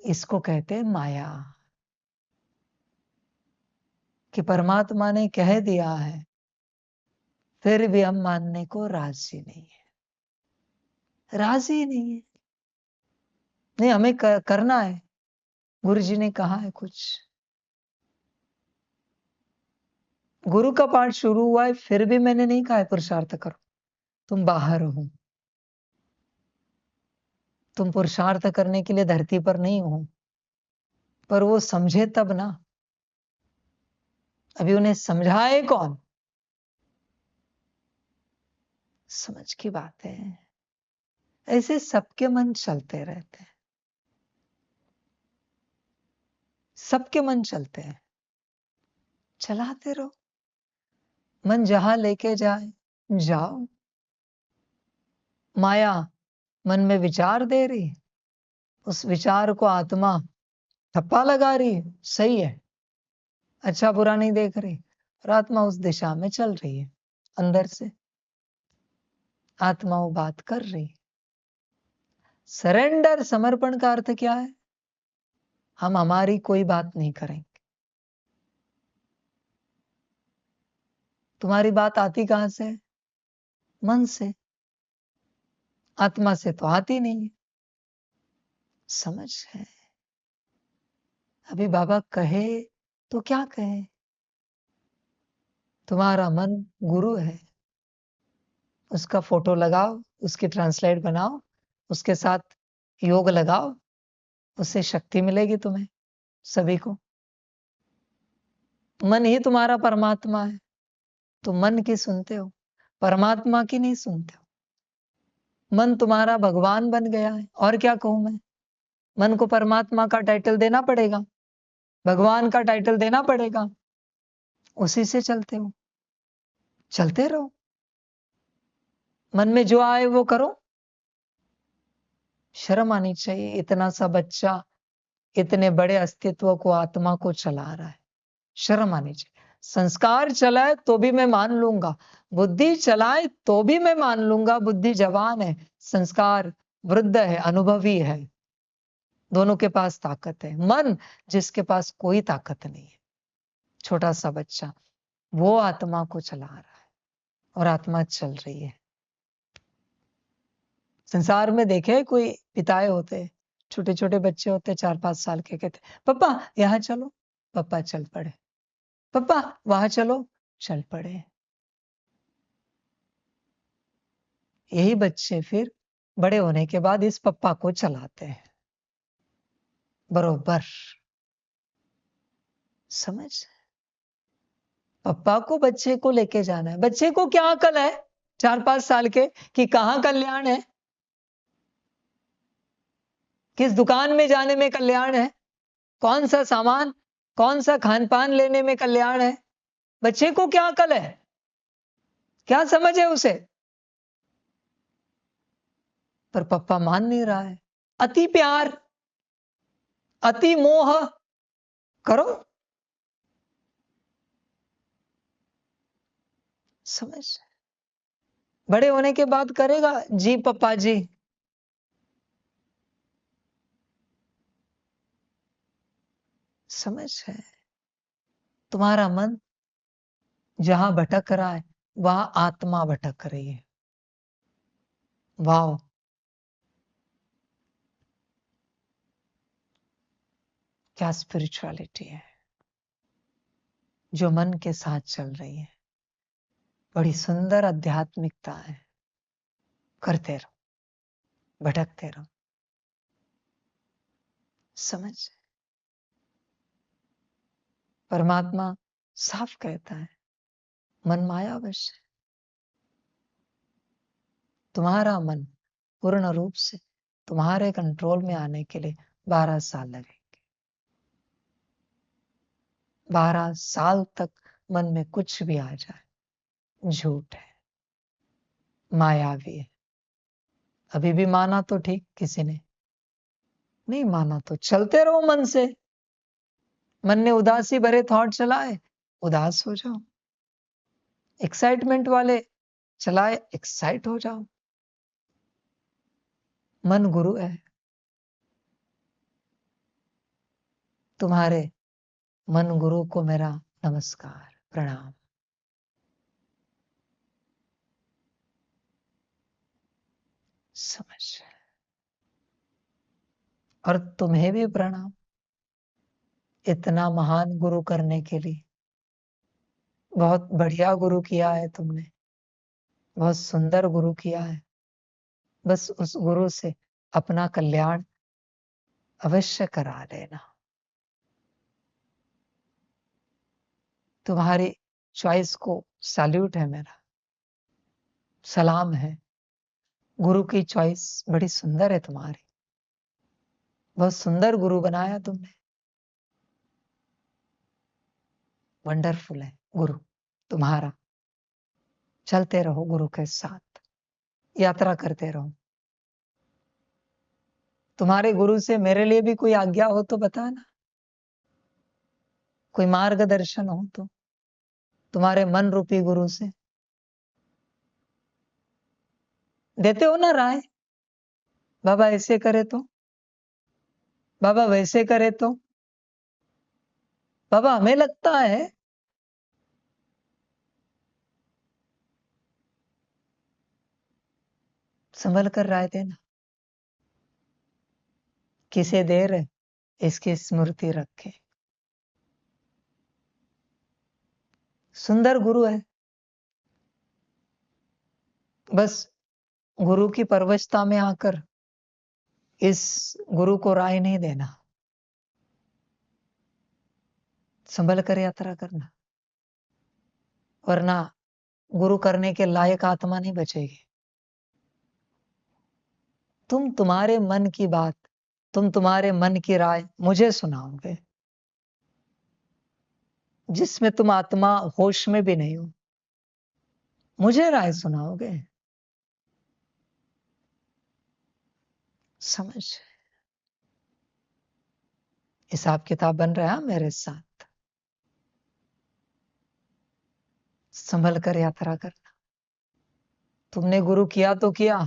इसको कहते हैं माया। कि परमात्मा ने कह दिया है, फिर भी हम मानने को राजी नहीं है। राजी नहीं है। नहीं, हमें करना है। गुरु जी ने कहा है कुछ। गुरु का पाठ शुरू हुआ है, फिर भी मैंने नहीं कहा है पुरुषार्थ करो। तुम बाहर हो, तुम पुरुषार्थ करने के लिए धरती पर नहीं हो। पर वो समझे तब ना, अभी उन्हें समझाए कौन? समझ की बात है। ऐसे सबके मन चलते रहते हैं, सबके मन चलते हैं, चलाते रहो। मन जहां लेके जाए जाओ। माया मन में विचार दे रही, उस विचार को आत्मा ठप्पा लगा रही, सही है, अच्छा बुरा नहीं देख रही, और आत्मा उस दिशा में चल रही है। अंदर से आत्मा वो बात कर रही। सरेंडर, समर्पण का अर्थ क्या है? हम हमारी कोई बात नहीं करेंगे। तुम्हारी बात आती कहां से? मन से, आत्मा से तो आती नहीं है। समझ है? अभी बाबा कहे तो क्या कहे? तुम्हारा मन गुरु है, उसका फोटो लगाओ, उसकी ट्रांसलेट बनाओ, उसके साथ योग लगाओ, उससे शक्ति मिलेगी तुम्हें सभी को। मन ही तुम्हारा परमात्मा है, तो मन की सुनते हो, परमात्मा की नहीं सुनते हो। मन तुम्हारा भगवान बन गया है, और क्या कहूं मैं? मन को परमात्मा का टाइटल देना पड़ेगा, भगवान का टाइटल देना पड़ेगा, उसी से चलते हो। चलते रहो, मन में जो आए वो करो। शर्म आनी चाहिए, इतना सा बच्चा इतने बड़े अस्तित्व को, आत्मा को चला रहा है। शर्म आनी चाहिए। संस्कार चलाए तो भी मैं मान लूंगा, बुद्धि चलाए तो भी मैं मान लूंगा। बुद्धि जवान है, संस्कार वृद्ध है, अनुभवी है, दोनों के पास ताकत है। मन जिसके पास कोई ताकत नहीं है, छोटा सा बच्चा, वो आत्मा को चला रहा है और आत्मा चल रही है। संसार में देखे कोई पिताए होते, छोटे छोटे बच्चे होते 4-5 साल के, कहते पापा यहाँ चलो, पापा चल पड़े, पापा वहां चलो, चल पड़े। यही बच्चे फिर बड़े होने के बाद इस पप्पा को चलाते हैं बरोबर। समझ? पप्पा को बच्चे को लेके जाना है। बच्चे को क्या अकल है 4-5 साल के कि कहां कल्याण है, किस दुकान में जाने में कल्याण है, कौन सा सामान, कौन सा खान पान लेने में कल्याण है? बच्चे को क्या अकल है, क्या समझ है उसे? पर पप्पा मान नहीं रहा है। अति प्यार, अति मोह करो। समझ? बड़े होने के बाद करेगा जी पप्पा जी। समझ है? तुम्हारा मन जहां भटक रहा है वहां आत्मा भटक रही है। वाह, क्या स्पिरिचुअलिटी है जो मन के साथ चल रही है। बड़ी सुंदर आध्यात्मिकता है। करते रहो, भटकते रहो। समझ? परमात्मा साफ कहता है, मन मायावश है। तुम्हारा मन पूर्ण रूप से तुम्हारे कंट्रोल में आने के लिए 12 साल लगेंगे। 12 साल तक मन में कुछ भी आ जाए झूठ है, मायावी है। अभी भी माना तो ठीक, किसी ने नहीं माना तो चलते रहो मन से। मन ने उदासी भरे थॉट चलाए, उदास हो जाओ। एक्साइटमेंट वाले चलाए, एक्साइट हो जाओ। मन गुरु है। तुम्हारे मन गुरु को मेरा नमस्कार, प्रणाम। समझ? और तुम्हें भी प्रणाम, इतना महान गुरु करने के लिए। बहुत बढ़िया गुरु किया है तुमने। बहुत सुंदर गुरु किया है। बस उस गुरु से अपना कल्याण अवश्य करा लेना। तुम्हारी चॉइस को सैल्यूट है मेरा, सलाम है। गुरु की चॉइस बड़ी सुंदर है तुम्हारी, बहुत सुंदर गुरु बनाया तुमने। वंडरफुल है गुरु तुम्हारा। चलते रहो गुरु के साथ, यात्रा करते रहो। तुम्हारे गुरु से मेरे लिए भी कोई आज्ञा हो तो बताना, कोई मार्गदर्शन हो तो, तुम्हारे मन रूपी गुरु से देते हो ना राय। बाबा ऐसे करे तो, बाबा वैसे करे तो, बाबा हमें लगता है। संभल कर राय देना। किसे देर है इसकी स्मृति रखे। सुंदर गुरु है। बस गुरु की परवशता में आकर इस गुरु को राय नहीं देना, संभल कर यात्रा करना, वरना गुरु करने के लायक आत्मा नहीं बचेगी। तुम तुम्हारे मन की बात, तुम तुम्हारे मन की राय मुझे सुनाओगे, जिसमें तुम आत्मा होश में भी नहीं हो, मुझे राय सुनाओगे। समझ, हिसाब किताब बन रहा है मेरे साथ। संभल कर यात्रा करना। तुमने गुरु किया तो किया,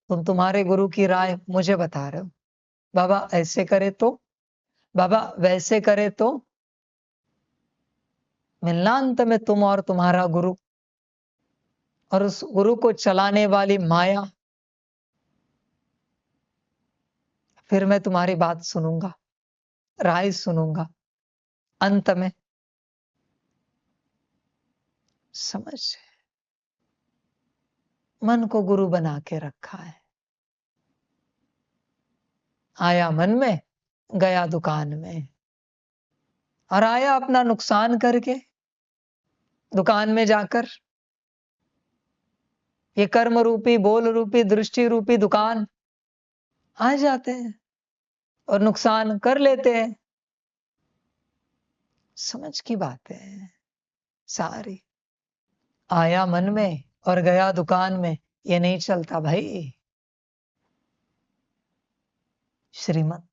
तुम तुम्हारे गुरु की राय मुझे बता रहे हो। बाबा ऐसे करे तो, बाबा वैसे करे तो। मिलना अंत में तुम और तुम्हारा गुरु, और उस गुरु को चलाने वाली माया। फिर मैं तुम्हारी बात सुनूंगा, राय सुनूंगा अंत में। समझ, मन को गुरु बना के रखा है। आया मन में, गया दुकान में, और आया अपना नुकसान करके दुकान में जाकर। ये कर्म रूपी, बोल रूपी, दृष्टि रूपी दुकान आ जाते हैं और नुकसान कर लेते हैं। समझ की बात है सारी। आया मन में और गया दुकान में, ये नहीं चलता भाई। श्रीमत,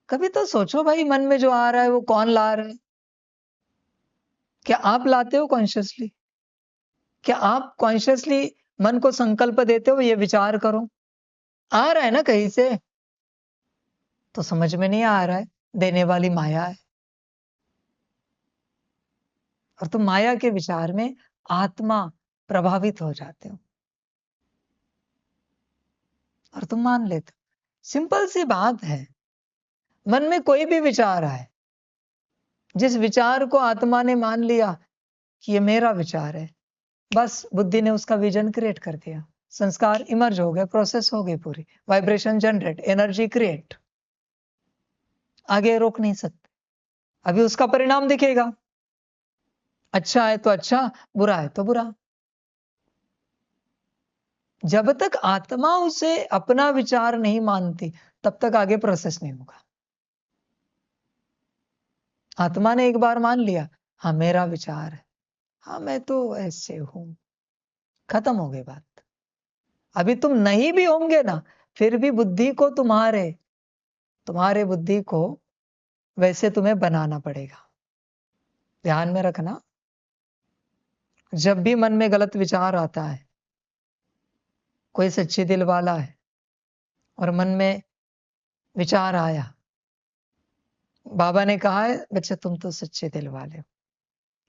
कभी तो सोचो भाई, मन में जो आ रहा है वो कौन ला रहा है? क्या आप लाते हो कॉन्शियसली? क्या आप कॉन्शियसली मन को संकल्प देते हो ये विचार करो? आ रहा है ना कहीं से, तो समझ में नहीं आ रहा है, देने वाली माया है। और तुम माया के विचार में आत्मा प्रभावित हो जाते हो और तुम मान लेते हो। सिंपल सी बात है, मन में कोई भी विचार आए, जिस विचार को आत्मा ने मान लिया कि ये मेरा विचार है, बस बुद्धि ने उसका विजन क्रिएट कर दिया, संस्कार इमर्ज हो गए, प्रोसेस हो गई पूरी, वाइब्रेशन जनरेट, एनर्जी क्रिएट। आगे रोक नहीं सकते। अभी उसका परिणाम दिखेगा, अच्छा है तो अच्छा, बुरा है तो बुरा। जब तक आत्मा उसे अपना विचार नहीं मानती, तब तक आगे प्रोसेस नहीं होगा। आत्मा ने एक बार मान लिया, हाँ मेरा विचार है, हाँ मैं तो ऐसे हूं, खत्म हो गई बात। अभी तुम नहीं भी होंगे ना, फिर भी बुद्धि को तुम्हारे बुद्धि को वैसे तुम्हें बनाना पड़ेगा। ध्यान में रखना, जब भी मन में गलत विचार आता है, कोई सच्चे दिल वाला है और मन में विचार आया, बाबा ने कहा है बच्चे तुम तो सच्चे दिल वाले हो,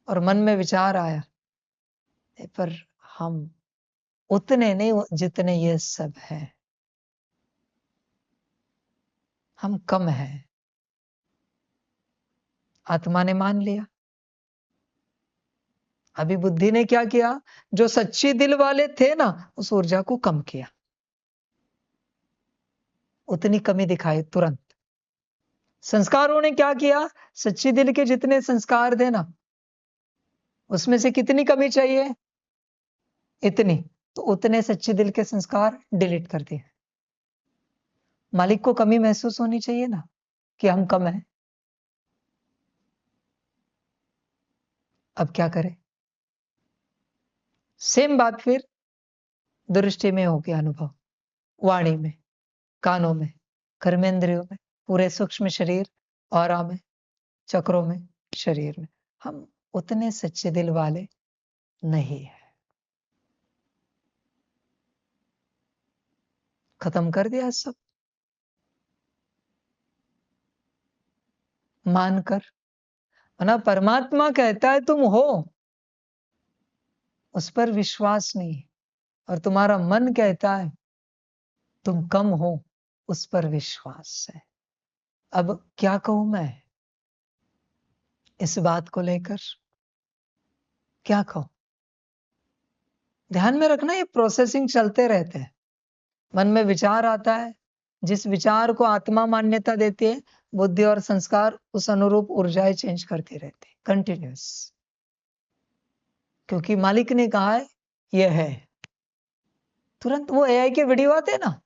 और मन में विचार आया पर हम उतने नहीं जितने ये सब है, हम कम हैं। आत्मा ने मान लिया, अभी बुद्धि ने क्या किया, जो सच्ची दिल वाले थे ना, उस ऊर्जा को कम किया, उतनी कमी दिखाई तुरंत। संस्कारों ने क्या किया, सच्ची दिल के जितने संस्कार थे ना, उसमें से कितनी कमी चाहिए, इतनी, तो उतने सच्ची दिल के संस्कार डिलीट कर दिए। मालिक को कमी महसूस होनी चाहिए ना कि हम कम हैं। अब क्या करें? सेम बात फिर दृष्टि में हो गया अनुभव, वाणी में, कानों में, कर्मेंद्रियों में, पूरे सूक्ष्म शरीर, ऑरा में, चक्रों में, शरीर में। हम उतने सच्चे दिल वाले नहीं है। खत्म कर दिया सब मानकर। ना परमात्मा कहता है तुम हो, उस पर विश्वास नहीं, और तुम्हारा मन कहता है तुम कम हो, उस पर विश्वास है। अब क्या कहूं मैं इस बात को लेकर, क्या कहूं? ध्यान में रखना, ये प्रोसेसिंग चलते रहते हैं। मन में विचार आता है, जिस विचार को आत्मा मान्यता देती है, बुद्धि और संस्कार उस अनुरूप ऊर्जाएं चेंज करती रहती है, कंटिन्यूस। क्योंकि मालिक ने कहा है ये है। तुरंत वो एआई के वीडियो आते हैं ना,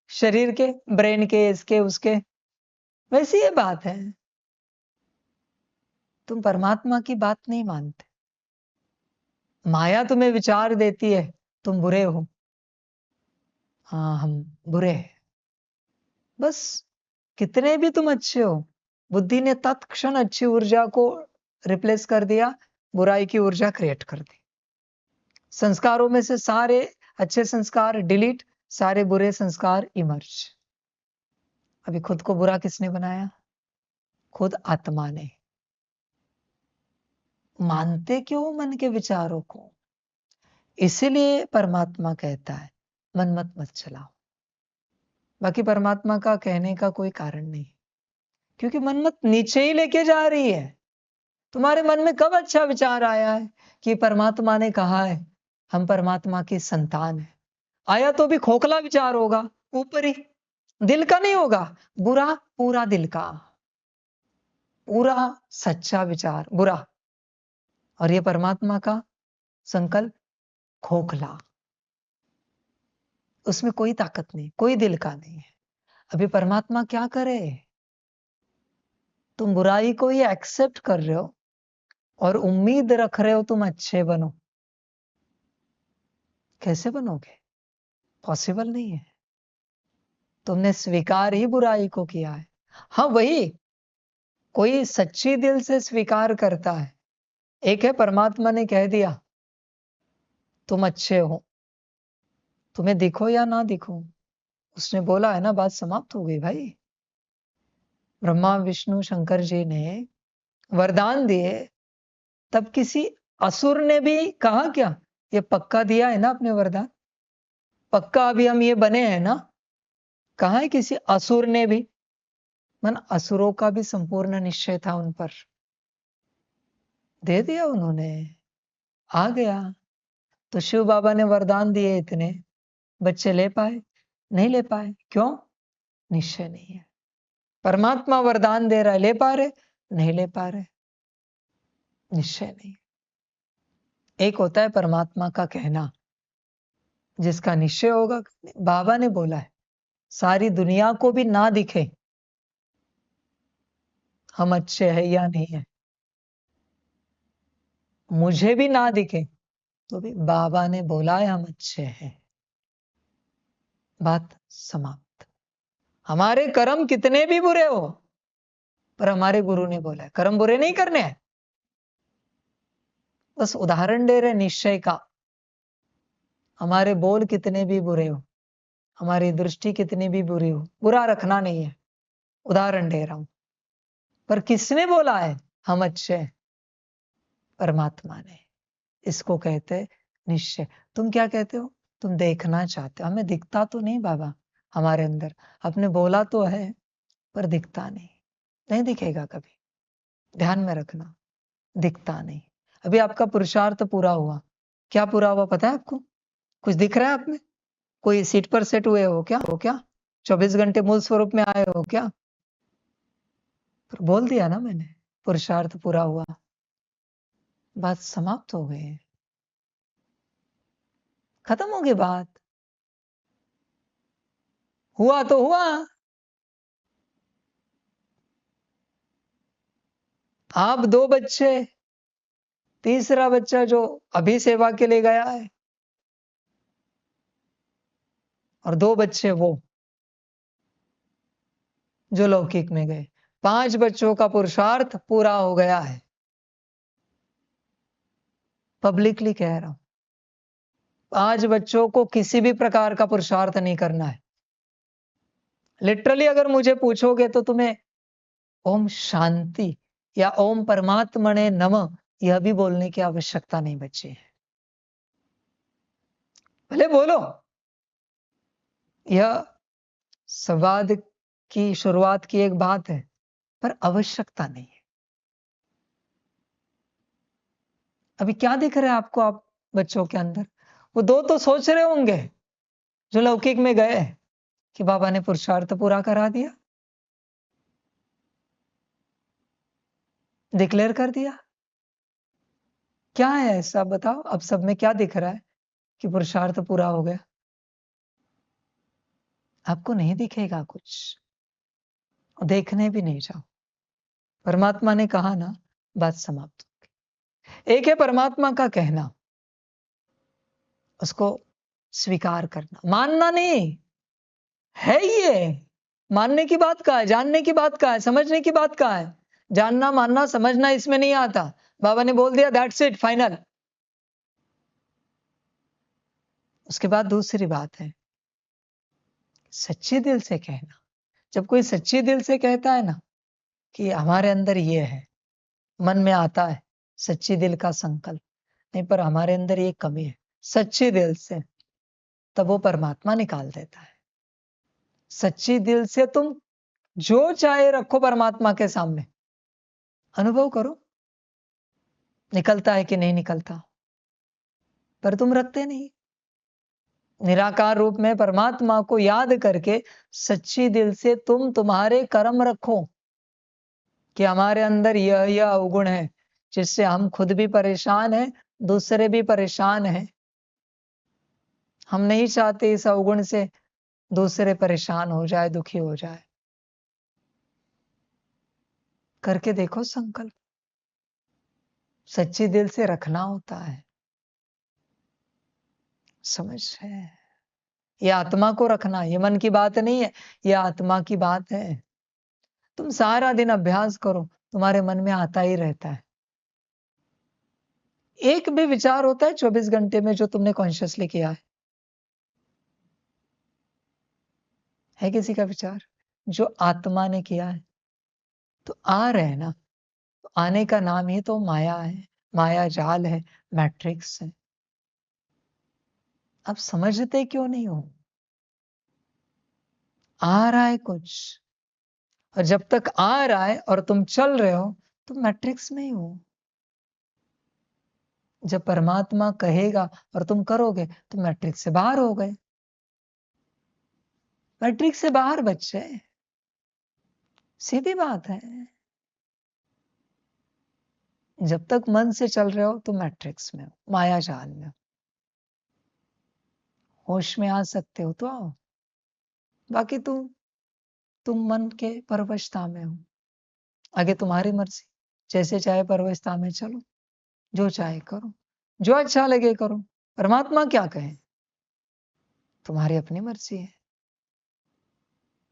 शरीर के, ब्रेन के, इसके उसके, वैसी ये बात है। तुम परमात्मा की बात नहीं मानते। माया तुम्हें विचार देती है तुम बुरे हो, हाँ हम बुरे हैं, बस। कितने भी तुम अच्छे हो, बुद्धि ने तत्क्षण अच्छी ऊर्जा को रिप्लेस कर दिया, बुराई की ऊर्जा क्रिएट कर दी। संस्कारों में से सारे अच्छे संस्कार डिलीट, सारे बुरे संस्कार इमर्ज। अभी खुद को बुरा किसने बनाया? खुद आत्मा ने। मानते क्यों मन के विचारों को? इसीलिए परमात्मा कहता है मन मत चलाओ। बाकी परमात्मा का कहने का कोई कारण नहीं, क्योंकि मन मत नीचे ही लेके जा रही है। तुम्हारे मन में कब अच्छा विचार आया है कि परमात्मा ने कहा है हम परमात्मा की संतान है? आया तो भी खोखला विचार होगा, ऊपरी, दिल का नहीं होगा, बुरा, पूरा दिल का, पूरा सच्चा विचार बुरा। और ये परमात्मा का संकल्प खोखला, उसमें कोई ताकत नहीं, कोई दिल का नहीं है। अभी परमात्मा क्या करे? तुम बुराई को ही एक्सेप्ट कर रहे हो और उम्मीद रख रहे हो तुम अच्छे बनो। कैसे बनोगे? पॉसिबल नहीं है। तुमने स्वीकार ही बुराई को किया है। हाँ, वही कोई सच्ची दिल से स्वीकार करता है। एक है परमात्मा ने कह दिया तुम अच्छे हो, तुम्हें दिखो या ना दिखो, उसने बोला है ना, बात समाप्त हो गई भाई। ब्रह्मा विष्णु शंकर जी ने वरदान दिए, तब किसी असुर ने भी कहा क्या ये पक्का दिया है ना अपने वरदान, पक्का अभी हम ये बने हैं ना? कहा है किसी असुर ने भी? मन असुरों का भी संपूर्ण निश्चय था उन पर, दे दिया उन्होंने, आ गया। तो शिव बाबा ने वरदान दिए इतने, बच्चे ले पाए? नहीं ले पाए। क्यों? निश्चय नहीं है। परमात्मा वरदान दे रहा है, ले पा रहे? नहीं ले पा रहे, निश्चय नहीं। एक होता है परमात्मा का कहना, जिसका निश्चय होगा। बाबा ने बोला है सारी दुनिया को भी ना दिखे हम अच्छे हैं या नहीं है, मुझे भी ना दिखे तो भी बाबा ने बोला है हम अच्छे हैं, बात समाप्त। हमारे कर्म कितने भी बुरे हो, पर हमारे गुरु ने बोला है कर्म बुरे नहीं करने हैं। बस उदाहरण दे रहे निश्चय का। हमारे बोल कितने भी बुरे हो, हमारी दृष्टि कितनी भी बुरी हो, बुरा रखना नहीं है, उदाहरण दे रहा हूं। पर किसने बोला है हम अच्छे हैं? परमात्मा ने। इसको कहते निश्चय। तुम क्या कहते हो? तुम देखना चाहते हो, हमें दिखता तो नहीं बाबा हमारे अंदर, आपने बोला तो है पर दिखता नहीं, नहीं दिखेगा कभी, ध्यान में रखना, दिखता नहीं। अभी आपका पुरुषार्थ पूरा हुआ। क्या पूरा हुआ पता है आपको? कुछ दिख रहा है आप में? कोई सीट पर सेट हुए हो क्या? 24 घंटे मूल स्वरूप में आए हो क्या? पर बोल दिया ना मैंने, पुरुषार्थ पूरा हुआ, बात समाप्त हो गई, खत्म हो गई बात। हुआ तो हुआ। आप 2 बच्चे, तीसरा बच्चा जो अभी सेवा के लिए गया है, और 2 बच्चे वो जो लौकिक में गए। 5 बच्चों का पुरुषार्थ पूरा हो गया है। पब्लिकली कह रहा हूं, 5 बच्चों को किसी भी प्रकार का पुरुषार्थ नहीं करना है। लिटरली अगर मुझे पूछोगे तो तुम्हें ओम शांति या ओम परमात्मने नमः यह भी बोलने की आवश्यकता नहीं बची है। भले बोलो, यह संवाद की शुरुआत की एक बात है, पर आवश्यकता नहीं है। अभी क्या दिख रहा है आपको, आप बच्चों के अंदर? वो 2 तो सोच रहे होंगे जो लौकिक में गए कि बाबा ने पुरुषार्थ पूरा करा दिया, डिक्लेयर कर दिया। क्या है ऐसा बताओ? अब सब में क्या दिख रहा है कि पुरुषार्थ पूरा हो गया? आपको नहीं दिखेगा कुछ, देखने भी नहीं जाओ। परमात्मा ने कहा ना, बात समाप्त हो गई। एक है परमात्मा का कहना, उसको स्वीकार करना, मानना नहीं है। ये मानने की बात का है, जानने की बात का है, समझने की बात का है। जानना, मानना, समझना इसमें नहीं आता। बाबा ने बोल दिया दैट्स इट, फाइनल। उसके बाद दूसरी बात है सच्चे दिल से कहना। जब कोई सच्चे दिल से कहता है ना कि हमारे अंदर ये है, मन में आता है सच्चे दिल का संकल्प, नहीं पर हमारे अंदर ये कमी है, सच्चे दिल से, तब वो परमात्मा निकाल देता है। सच्ची दिल से तुम जो चाहे रखो परमात्मा के सामने, अनुभव करो निकलता है कि नहीं निकलता, पर तुम रखते नहीं। निराकार रूप में परमात्मा को याद करके सच्ची दिल से तुम तुम्हारे कर्म रखो कि हमारे अंदर यह अवगुण है जिससे हम खुद भी परेशान हैं, दूसरे भी परेशान हैं। हम नहीं चाहते इस अवगुण से दूसरे परेशान हो जाए, दुखी हो जाए। करके देखो संकल्प, सच्ची दिल से रखना होता है। समझ रहे? ये आत्मा को रखना, ये मन की बात नहीं है, ये आत्मा की बात है। तुम सारा दिन अभ्यास करो, तुम्हारे मन में आता ही रहता है। एक भी विचार होता है 24 घंटे में जो तुमने कॉन्शियसली किया है किसी का विचार जो आत्मा ने किया है? तो आ रहे हैं ना, तो आने का नाम ही तो माया है, माया जाल है, मैट्रिक्स है। अब समझते क्यों नहीं हो? आ रहा है कुछ, और जब तक आ रहा है और तुम चल रहे हो तुम मैट्रिक्स में ही हो। जब परमात्मा कहेगा और तुम करोगे तो मैट्रिक्स से बाहर हो गए। मैट्रिक्स से बाहर बच्चे, सीधी बात है। जब तक मन से चल रहे हो तो मैट्रिक्स में हो, माया जाल में हो। होश में आ सकते हो तो आओ, बाकी तुम मन के परवशता में हो। आगे तुम्हारी मर्जी, जैसे चाहे परवशता में चलो, जो चाहे करो, जो अच्छा लगे करो। परमात्मा क्या कहे, तुम्हारी अपनी मर्जी है,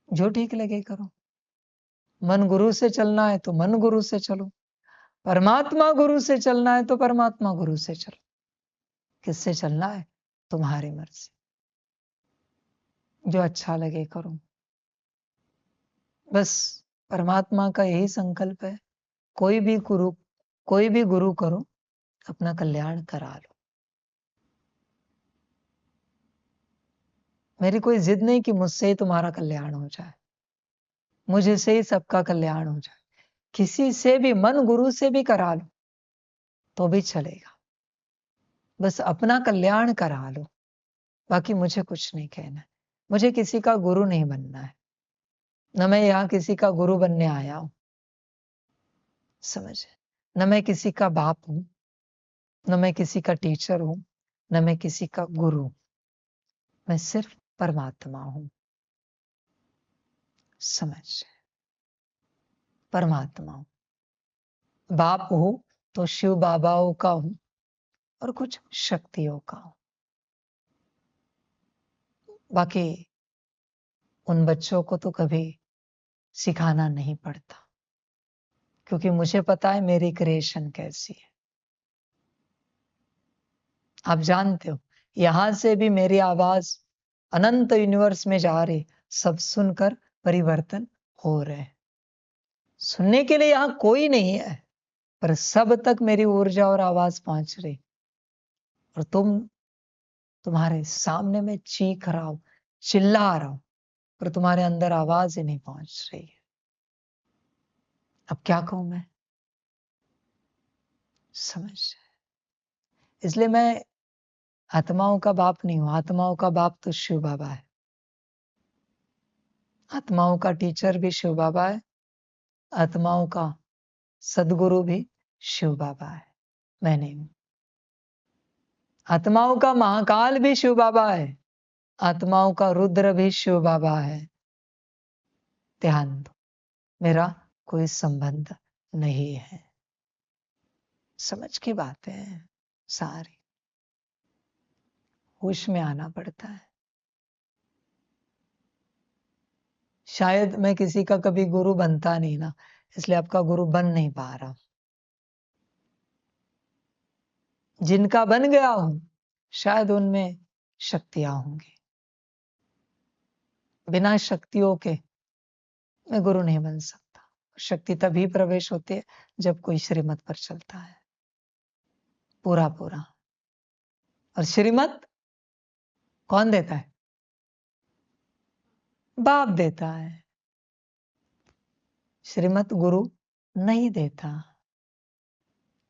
जो ठीक लगे करो। मन गुरु से चलना है तो मन गुरु से चलो, परमात्मा गुरु से चलना है तो परमात्मा गुरु से चलो। किससे चलना है तुम्हारी मर्जी, जो अच्छा लगे करो। बस परमात्मा का यही संकल्प है, कोई भी गुरु करो, अपना कल्याण करा लो। मेरी कोई जिद नहीं कि मुझसे ही तुम्हारा कल्याण हो जाए, मुझे से ही सबका कल्याण हो जाए। किसी से भी, मन गुरु से भी करा लो, तो भी चलेगा, बस अपना कल्याण करा लो, बाकी मुझे कुछ नहीं कहना है। मुझे किसी का गुरु नहीं बनना है, न मैं यहाँ किसी का गुरु बनने आया हूं, समझे? न मैं किसी का बाप हूं, न मैं किसी का टीचर हूं, न मैं किसी का गुरु, मैं सिर्फ परमात्मा हूं, समझ? परमात्मा हूं। बाप हूं तो शिव बाबाओं का हूं और कुछ शक्तियों का हूं। बाकी उन बच्चों को तो कभी सिखाना नहीं पड़ता, क्योंकि मुझे पता है मेरी क्रिएशन कैसी है। आप जानते हो, यहां से भी मेरी आवाज अनंत यूनिवर्स में जा रही, सब सुनकर परिवर्तन हो रहे। सुनने के लिए यहां कोई नहीं है, पर सब तक मेरी ऊर्जा और आवाज पहुंच रही। और तुम्हारे सामने में चीख रहा हूं, चिल्ला रहा हूं, पर तुम्हारे अंदर आवाज ही नहीं पहुंच रही है। अब क्या कहूं मैं, समझ? इसलिए मैं आत्माओं का बाप नहीं हूं, आत्माओं का बाप तो शिव बाबा है। आत्माओं का टीचर भी शिव बाबा है, आत्माओं का सदगुरु भी शिव बाबा है, मैं नहीं हूं। आत्माओं का महाकाल भी शिव बाबा है, आत्माओं का रुद्र भी शिव बाबा है। ध्यान दो, मेरा कोई संबंध नहीं है। समझ की बातें हैं सारी, होश में आना पड़ता है। शायद मैं किसी का कभी गुरु बनता नहीं ना, इसलिए आपका गुरु बन नहीं पा रहा। जिनका बन गया हूं, शायद उनमें शक्तियां होंगी। बिना शक्तियों के मैं गुरु नहीं बन सकता। शक्ति तभी प्रवेश होती है जब कोई श्रीमत पर चलता है पूरा पूरा। और श्रीमत कौन देता है? बाप देता है। श्रीमत गुरु नहीं देता।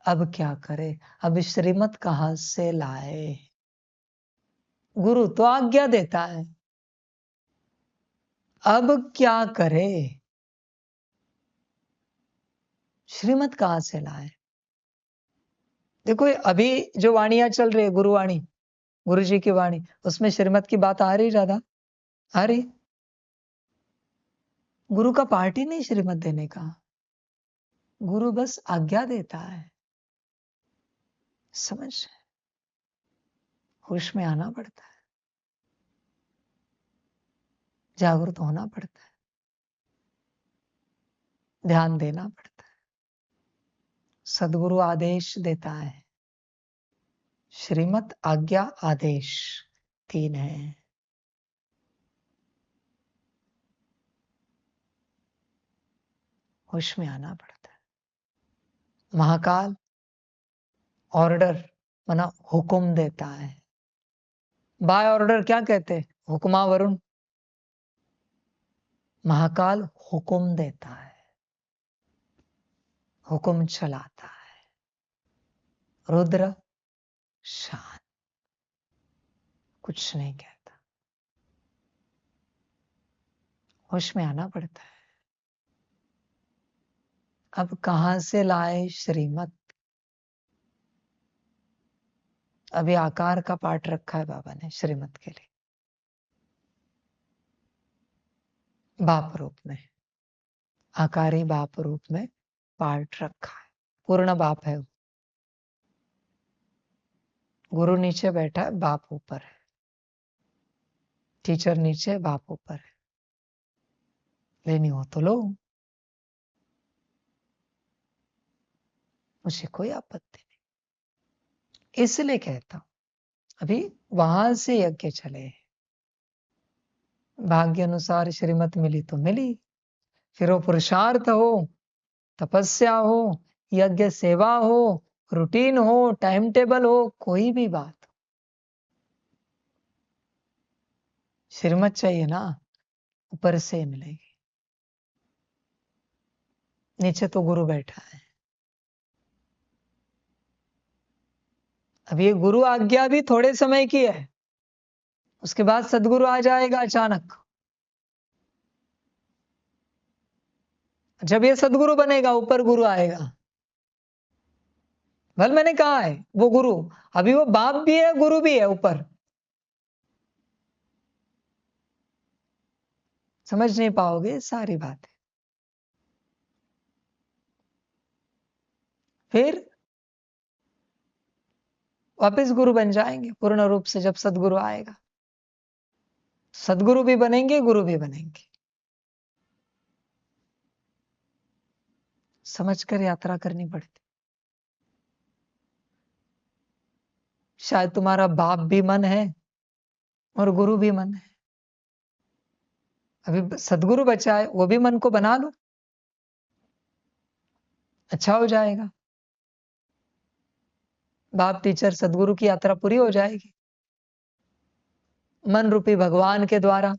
अब क्या करे, अब श्रीमत कहां से लाए? गुरु तो आज्ञा देता है, अब क्या करे? श्रीमत कहां से लाए? देखो अभी जो वाणियां चल रही है, गुरुवाणी, गुरु जी की वाणी, उसमें श्रीमत की बात आ रही ज्यादा? आ रही? गुरु का पार्ट ही नहीं श्रीमत देने का, गुरु बस आज्ञा देता है। समझ? होश में आना पड़ता है, जागरूक होना पड़ता है, ध्यान देना पड़ता है। सदगुरु आदेश देता है, श्रीमत, आज्ञा, आदेश, 3 है। होश में आना पड़ता है। महाकाल ऑर्डर माना हुक्म देता है। बाय ऑर्डर क्या कहते? हुक्मा वरुण। महाकाल हुक्म देता है, हुक्म चलाता है। रुद्र शांत, कुछ नहीं कहता। होश में आना पड़ता है। अब कहां से लाए श्रीमत? अभी आकार का पाठ रखा है बाबा ने श्रीमत के लिए, बाप रूप में, आकारी बाप रूप में पाठ रखा है। पूर्ण बाप है। गुरु नीचे बैठा है, बाप ऊपर है। टीचर नीचे, बाप ऊपर है। लेनी हो तो लो, मुझे कोई आपत्ति नहीं। इसलिए कहता हूं, अभी वहां से यज्ञ चले, भाग्य अनुसार श्रीमत मिली तो मिली, फिर वो पुरुषार्थ हो, तपस्या हो, यज्ञ सेवा हो, रूटीन हो, टाइम टेबल हो, कोई भी बात, श्रीमत चाहिए ना, ऊपर से मिलेगी। नीचे तो गुरु बैठा है। अब ये गुरु आज्ञा भी थोड़े समय की है, उसके बाद सदगुरु आ जाएगा अचानक। जब ये सदगुरु बनेगा, ऊपर गुरु आएगा। भल मैंने कहा है वो गुरु, अभी वो बाप भी है, गुरु भी है ऊपर। समझ नहीं पाओगे सारी बातें। फिर वापस गुरु बन जाएंगे पूर्ण रूप से जब सदगुरु आएगा। सदगुरु भी बनेंगे, गुरु भी बनेंगे। समझकर यात्रा करनी पड़ती। शायद तुम्हारा बाप भी मन है और गुरु भी मन है। अभी सदगुरु बचा है, वो भी मन को बना लो, अच्छा हो जाएगा। बाप टीचर सदगुरु की यात्रा पूरी हो जाएगी मन रूपी भगवान के द्वारा।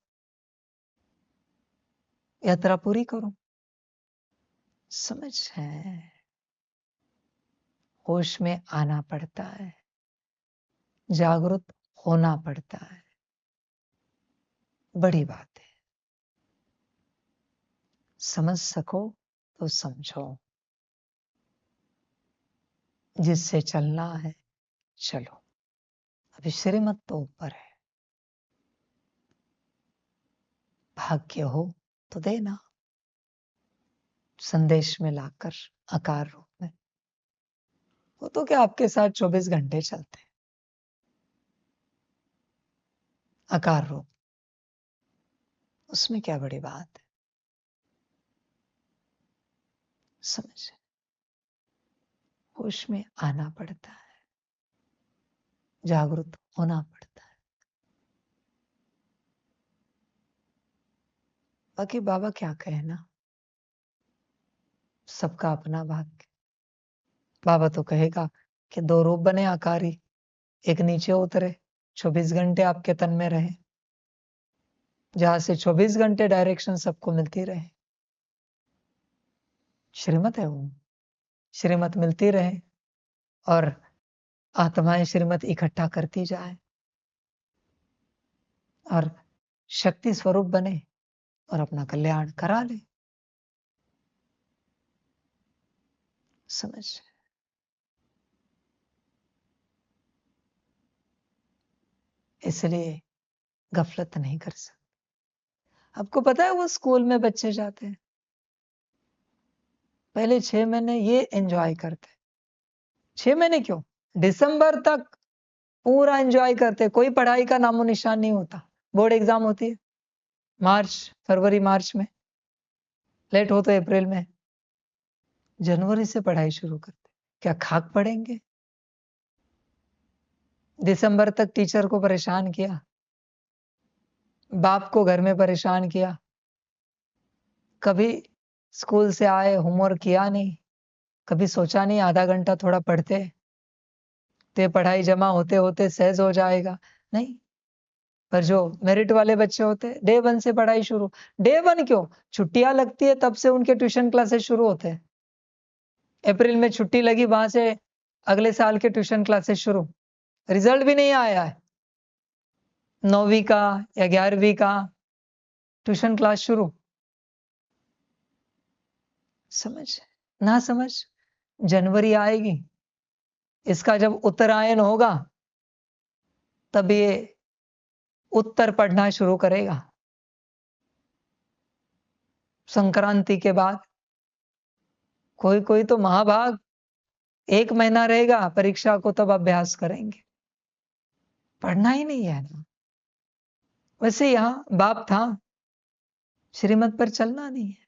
यात्रा पूरी करो। समझ है? होश में आना पड़ता है, जागरूक होना पड़ता है। बड़ी बात है। समझ सको तो समझो, जिससे चलना है चलो। अभी श्रीमत तो ऊपर है, भाग्य हो तो देना संदेश में लाकर आकार रूप में। वो तो क्या आपके साथ 24 घंटे चलते हैं आकार रूप, उसमें क्या बड़ी बात है। समझ? होश में आना पड़ता है, जागरूक होना पड़ता है। बाकी बाबा क्या कहे ना, सबका अपना भाग्य। बाबा तो कहेगा कि 2 रूप बने आकारी, एक नीचे उतरे, 24 घंटे आपके तन में रहे, जहां से 24 घंटे डायरेक्शन सबको मिलती रहे। श्रीमत है वो, श्रीमत मिलती रहे और आत्माएं श्रीमत इकट्ठा करती जाए और शक्ति स्वरूप बने और अपना कल्याण करा ले। समझ? इसलिए गफलत नहीं कर सकते। आपको पता है वो स्कूल में बच्चे जाते हैं, पहले 6 महीने ये एंजॉय करते। 6 महीने क्यों, दिसंबर तक पूरा एंजॉय करते, कोई पढ़ाई का नामो निशान नहीं होता। बोर्ड एग्जाम होती है मार्च, फरवरी मार्च में, लेट हो तो अप्रैल में। जनवरी से पढ़ाई शुरू करते। क्या खाक पढ़ेंगे? दिसंबर तक टीचर को परेशान किया, बाप को घर में परेशान किया, कभी स्कूल से आए होमवर्क किया नहीं, कभी सोचा नहीं आधा घंटा थोड़ा पढ़ते तो पढ़ाई जमा होते होते सहज हो जाएगा। नहीं, पर जो मेरिट वाले बच्चे होते डे 1 से पढ़ाई शुरू। डे 1 क्यों, छुट्टियां लगती है तब से उनके ट्यूशन क्लासेस शुरू होते हैं। अप्रैल में छुट्टी लगी, वहां से अगले साल के ट्यूशन क्लासेस शुरू। रिजल्ट भी नहीं आया है, 9वीं का या 11वीं का ट्यूशन क्लास शुरू। समझ? ना समझ, जनवरी आएगी, इसका जब उत्तरायण होगा तब ये उत्तर पढ़ना शुरू करेगा। संक्रांति के बाद कोई कोई तो महाभाग 1 महीना रहेगा परीक्षा को, तब अभ्यास करेंगे। पढ़ना ही नहीं है ना। वैसे यहां बाप था, श्रीमत पर चलना नहीं है।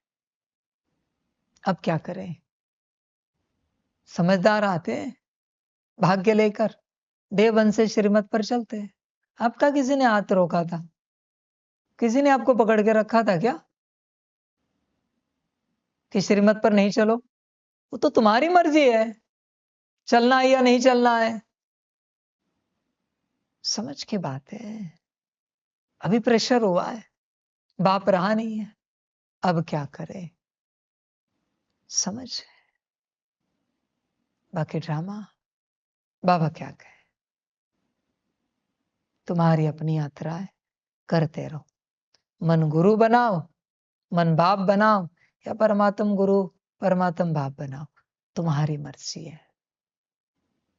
अब क्या करें? समझदार आते हैं भाग्य लेकर, डे 1 से श्रीमत पर चलते हैं। आपका किसी ने हाथ रोका था? किसी ने आपको पकड़ के रखा था क्या कि श्रीमत पर नहीं चलो? वो तो तुम्हारी मर्जी है, चलना है या नहीं चलना है। समझ की बात है। अभी प्रेशर हुआ है, बाप रहा नहीं है, अब क्या करे? समझ? बाकी ड्रामा बाबा क्या कहे। तुम्हारी अपनी यात्रा है, करते रहो। मन गुरु बनाओ, मन बाप बनाओ, या परमात्म गुरु परमात्म बाप बनाओ, तुम्हारी मर्जी है।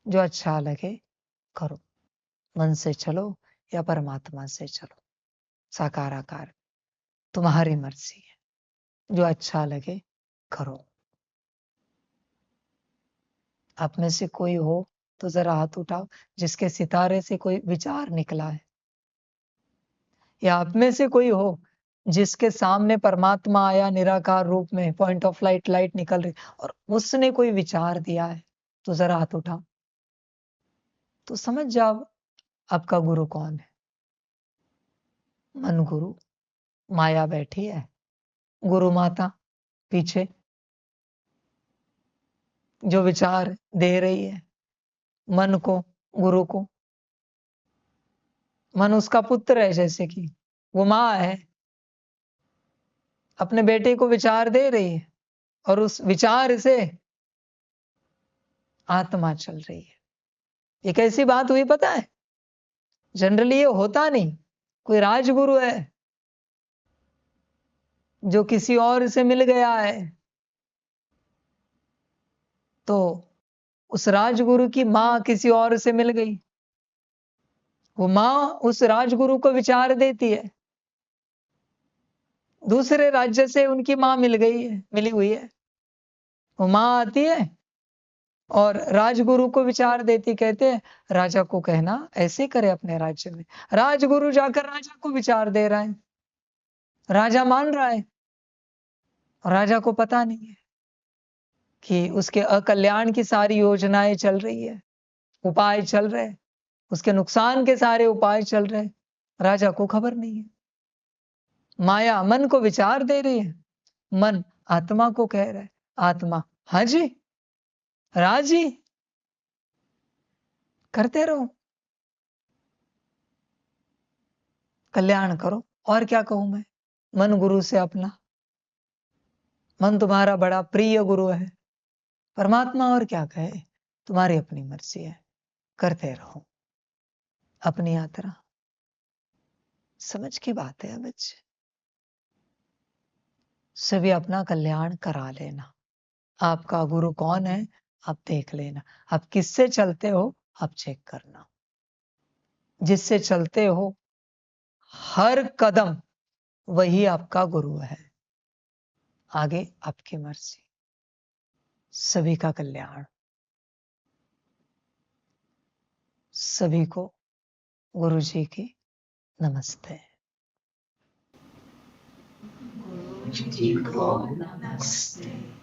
जो अच्छा लगे करो, मन से चलो या परमात्मा से चलो, साकार आकार, तुम्हारी मर्जी है। जो अच्छा लगे करो। आप में से कोई हो तो जरा हाथ उठाओ जिसके सितारे से कोई विचार निकला है, या आप में से कोई हो जिसके सामने परमात्मा आया निराकार रूप में, पॉइंट ऑफ लाइट, लाइट निकल रही और उसने कोई विचार दिया है, तो जरा हाथ उठाओ। तो समझ जाओ आपका गुरु कौन है। मन गुरु, माया बैठी है, गुरु माता पीछे जो विचार दे रही है मन को, गुरु को। मन उसका पुत्र है, जैसे कि वो माँ है, अपने बेटे को विचार दे रही है और उस विचार से आत्मा चल रही है। ये कैसी बात हुई पता है? जनरली ये होता नहीं। कोई राजगुरु है जो किसी और से मिल गया है, तो उस राजगुरु की मां किसी और से मिल गई, वो मां उस राजगुरु को विचार देती है, दूसरे राज्य से उनकी मां मिल गई है, मिली हुई है। वो मां आती है और राजगुरु को विचार देती, कहते हैं राजा को कहना ऐसे करे अपने राज्य में। राजगुरु जाकर राजा को विचार दे रहा है, राजा मान रहा है, और राजा को पता नहीं है कि उसके अकल्याण की सारी योजनाएं चल रही है, उपाय चल रहे हैं, उसके नुकसान के सारे उपाय चल रहे हैं, राजा को खबर नहीं है। माया मन को विचार दे रही है, मन आत्मा को कह रहा है, आत्मा हाँ जी राजी, करते रहो, कल्याण करो। और क्या कहूं मैं, मन गुरु से अपना, मन तुम्हारा बड़ा प्रिय गुरु है, परमात्मा और क्या कहे, तुम्हारी अपनी मर्जी है, करते रहो अपनी यात्रा। समझ की बात है बच्चे, सभी अपना कल्याण करा लेना। आपका गुरु कौन है आप देख लेना, आप किससे चलते हो आप चेक करना। जिससे चलते हो हर कदम वही आपका गुरु है, आगे आपकी मर्जी। सभी का कल्याण। सभी को गुरु जी की नमस्ते। गुरु जी को नमस्ते।